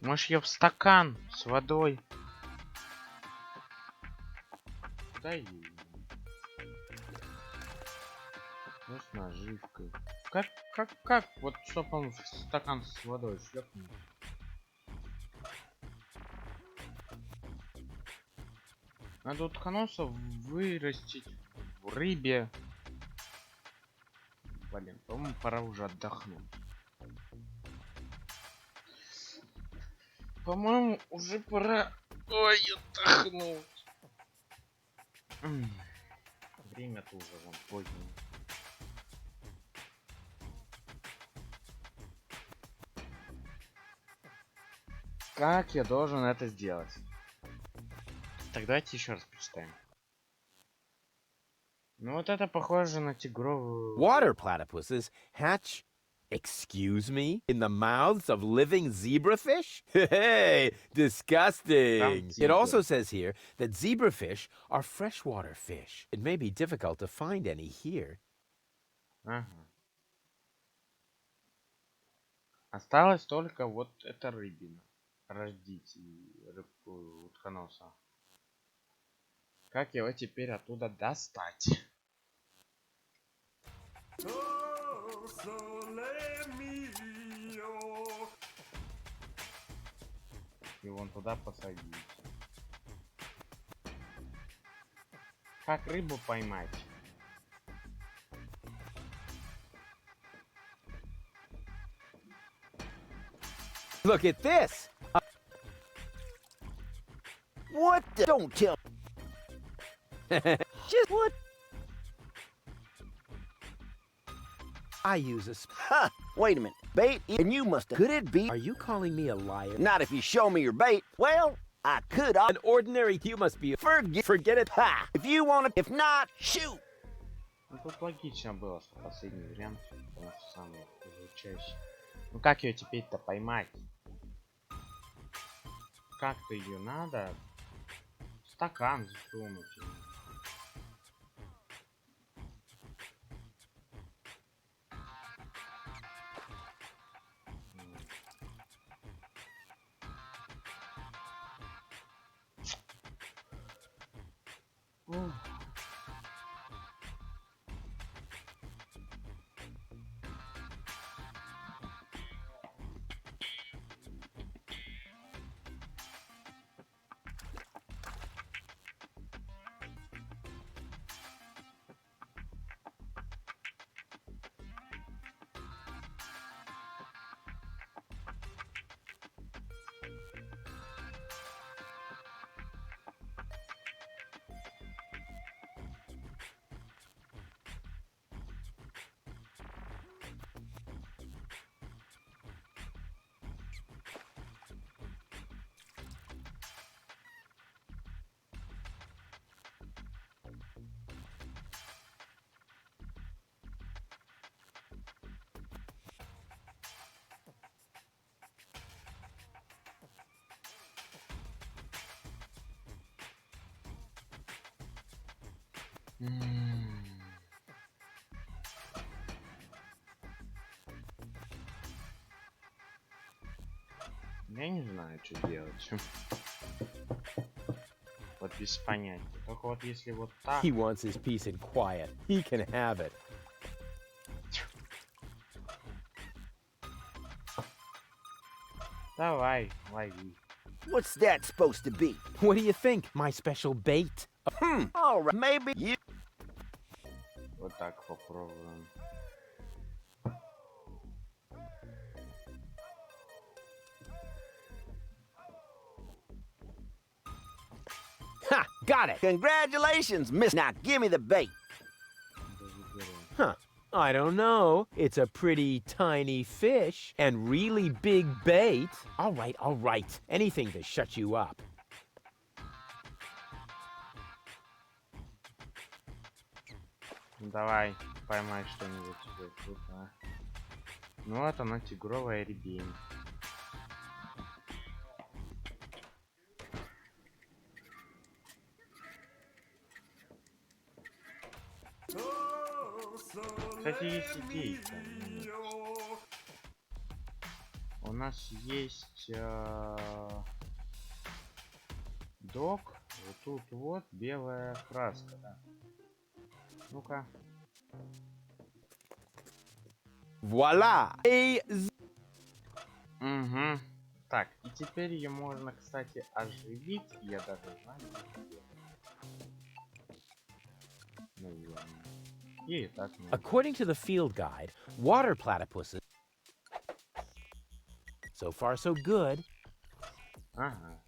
B: Может, ее в стакан с водой? Дай ей. Ну, с наживкой. Как? Вот, чтоб он в стакан с водой шлепнул. Надо утконоса вырастить в рыбе. Блин, по-моему, пора уже отдохнуть. По-моему, уже пора... Ой, отдохнуть. Время-то уже вон позднее. Как я должен это сделать? Так, давайте еще раз прочитаем. Ну вот это похоже на тигровую...
C: Water platypuses hatch, excuse me, in the mouths of living zebrafish? Hey, disgusting. It also says here that zebrafish are freshwater fish. It may be difficult to find any here.
B: Ага. Осталось только вот эта рыбина. Рождить рыбку утконоса. Как его теперь оттуда достать? И вон туда посадить. Как рыбу поймать?
C: Look at this!
E: What the? Don't tell. Just what?
C: I use a...
E: Huh, wait a minute. Bait, and you must have... Could it be...
C: Are you calling me a liar?
E: Not if you show me your bait. Well, I could...
C: An ordinary... You must be... Forget it.
E: Ha! If you want it, if not, shoot!
B: Ну тут логично было, что последний вариант, потому что самый звучащий. Ну как ее теперь-то поймать? как-то ее надо в стакан засунуть. Я не знаю, что делать. Вот без понятия. Только вот если вот так...
C: He wants his peace and quiet. He can have it.
B: Давай, лови.
E: What's that supposed to be?
C: What do you think? My special bait?
E: All right, maybe you...
B: Вот так попробуем.
E: Ha! Got it! Congratulations, miss. Now give me the bait.
C: Huh. I don't know. It's a pretty tiny fish and really big bait. All right, all right. Anything to shut you up.
B: Давай, поймай что-нибудь себе тут, а. Ну вот она, тигровая рябень. Кстати, есть идейка. У нас есть док. Вот тут вот белая краска, да. Ну-ка.
C: Voila!
B: Угу. Так, и теперь ее можно, кстати, оживить. Я даже знаю, где. Наверное. И так.
C: According to the field guide, water platypuses. So far, so good.
B: Ага.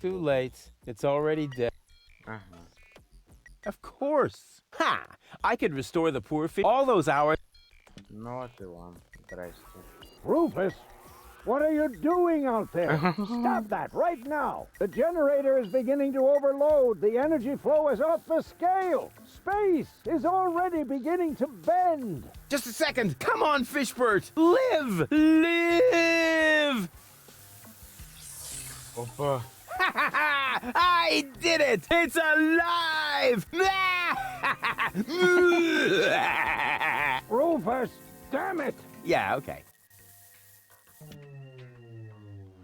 C: Too late. It's already dead.
B: Ага.
C: Of course. Ha! I could restore the poor fish all those hours.
B: Ну вот и вам. Здрасте.
G: Rufus, what are you doing out there? Stop that right now. The generator is beginning to overload. The energy flow is off the scale. Space is already beginning to bend.
C: Just a second. Come on, Fishbert. Live! Live!
B: Опа.
C: I did it! It's alive!
G: Rufus, damn it!
C: Yeah, okay.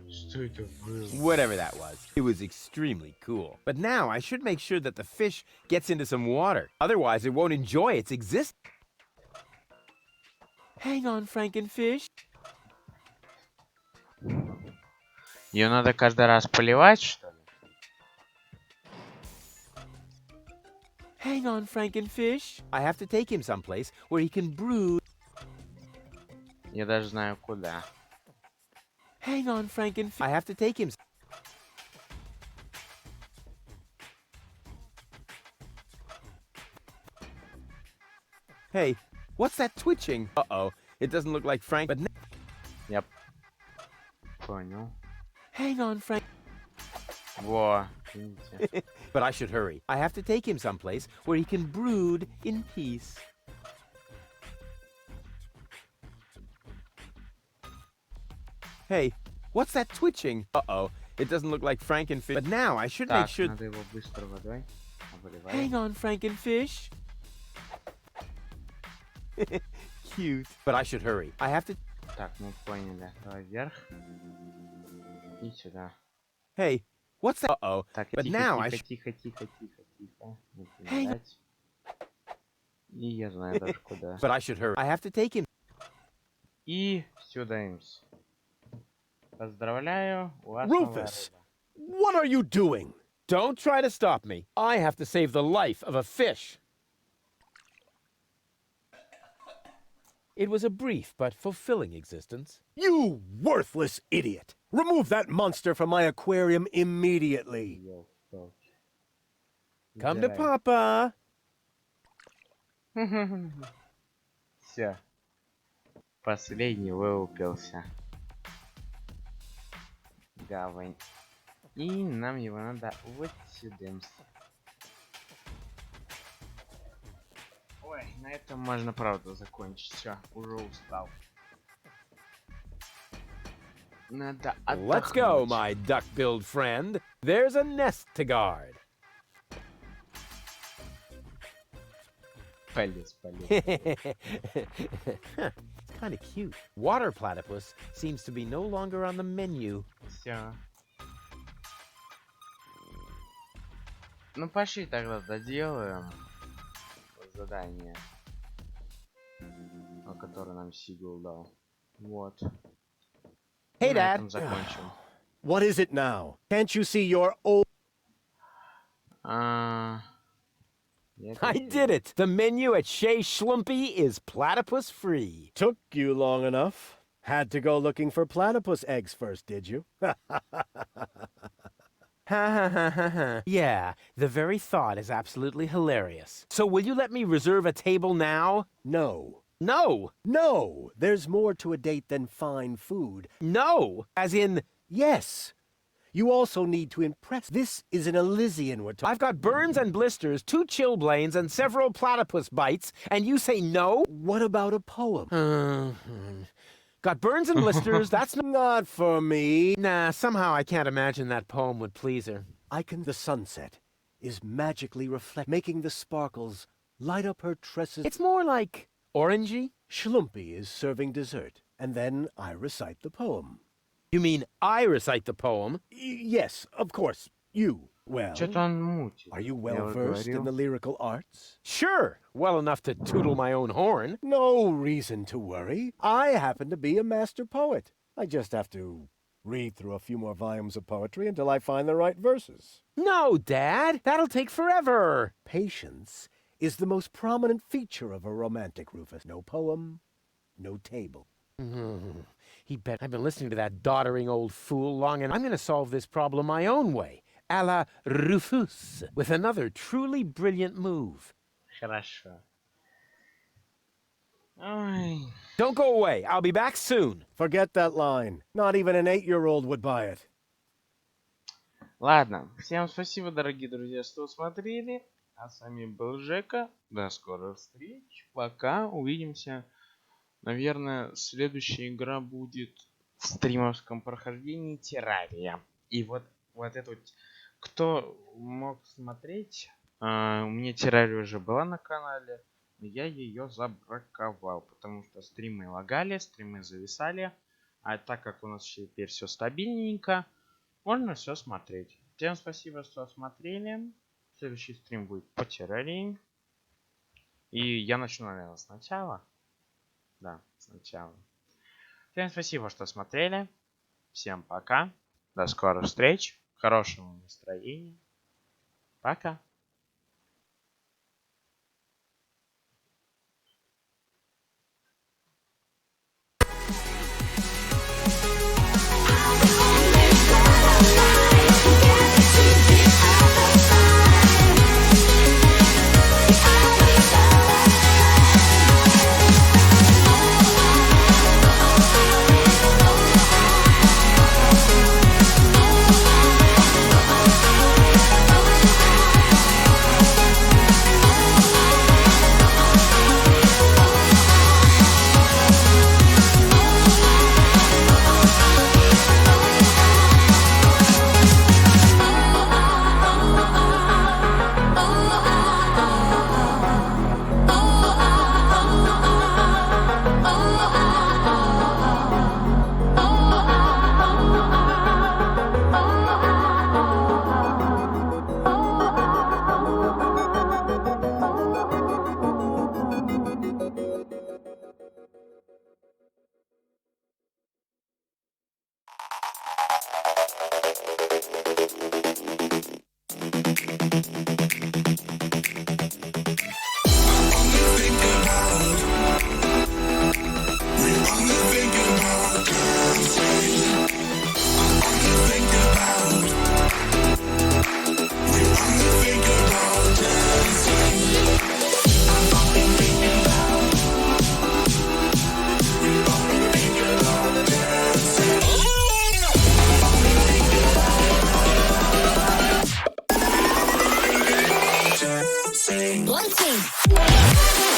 B: Что это было?
C: Whatever that was. It was extremely cool. But now I should make sure that the fish gets into some water. Otherwise, it won't enjoy its existence. Hang on, Frankenfish.
B: Ее надо каждый раз поливать, что ли?
C: Hang on, Frankenfish. I have to take him someplace where he can brood.
B: Я даже знаю куда.
C: Hang on, Frankenfish. I have to take him. Hey, what's that twitching? Uh-oh. It doesn't look like Frank, but...
B: Yep. Понял.
C: Hang on, Frank.
B: Во, видите.
C: But I should hurry. I have to take him someplace where he can brood in peace. Hey, What's that twitching? Uh-oh. It doesn't look like Frankenfish. But now I should make
B: Так,
C: sure...
B: надо его быстро водой обливать.
C: Hang on, Frankenfish. Cute. But I should hurry. I have to...
B: Так, мы поняли. Давай вверх. И сюда.
C: Hey, what's that? Uh-oh.
B: Так,
C: But
B: тихо,
C: now
B: тихо,
C: I
B: тихо, тихо, тихо, тихо. Не помогать. И я знаю даже куда.
C: But I should hurry. I have to take him.
B: И сюда имс. Поздравляю, у вас
G: Rufus, what are you doing?
C: Don't try to stop me. I have to save the life of a fish. It was a brief but fulfilling existence.
G: You worthless idiot! Remove that monster from my aquarium immediately.
C: Come to Papa.
B: Все. Последний вылупился. Гавань. И нам его надо вот сюда. Ой, на этом можно правда закончить. Все, уже устал. Надо отдохнуть.
C: Let's go, my duck-billed friend. There's a nest to guard.
B: Полез.
C: It's kind of cute. Water platypus seems to be no longer on the menu.
B: Все. Ну пошли тогда доделаем задание, которое нам Сигул дал. Вот.
G: Hey,
B: На
G: Dad.
B: этом закончим.
G: What is it now? Can't you see your old...
C: I did it! The menu at Shea Schlumpy is platypus free.
G: Took you long enough. Had to go looking for platypus eggs first, did you?
C: Yeah, the very thought is absolutely hilarious. So will you let me reserve a table now?
G: No.
C: No!
G: No! There's more to a date than fine food.
C: No! As in...
G: Yes! You also need to impress. This is an Elysian we're talking.
C: I've got burns and blisters, 2 chilblains, and several platypus bites, and you say no?
G: What about a poem?
C: Got burns and blisters, that's
G: not for me.
C: Nah, somehow I can't imagine that poem would please her.
G: The sunset is magically making the sparkles light up her tresses.
C: It's more like orangey.
G: Schlumpy is serving dessert, and then I recite the poem.
C: You mean I recite the poem?
G: Yes, of course. You. Well,
B: Что-то он мутит.
G: Are you well versed in the lyrical arts?
C: Sure. Well enough to tootle my own horn.
G: No reason to worry. I happen to be a master poet. I just have to read through a few more volumes of poetry until I find the right verses.
C: No, Dad. That'll take forever.
G: Patience is the most prominent feature of a romantic, Rufus. No poem, no table.
C: He bet I've been listening to that doddering old fool long, and I'm going to solve this problem my own way. A la Rufus, with another truly brilliant move.
B: Хорошо. Ой.
C: Don't go away. I'll be back soon.
G: Forget that line. Not even an 8-year-old would buy it.
B: Ладно. Всем спасибо, дорогие друзья, что смотрели. А с вами был Жека. До скорых встреч. Пока. Увидимся. Наверное, следующая игра будет в стримовском прохождении Террария. И вот это вот, кто мог смотреть, у меня Террария уже была на канале, но я ее забраковал, потому что стримы лагали, стримы зависали, а так как у нас теперь все стабильненько, можно все смотреть. Всем спасибо, что смотрели. Следующий стрим будет по Террарии. И я начну, наверное, сначала. Да, сначала. Всем спасибо, что смотрели. Всем пока. До скорых встреч. Хорошего настроения. Пока.
A: One team.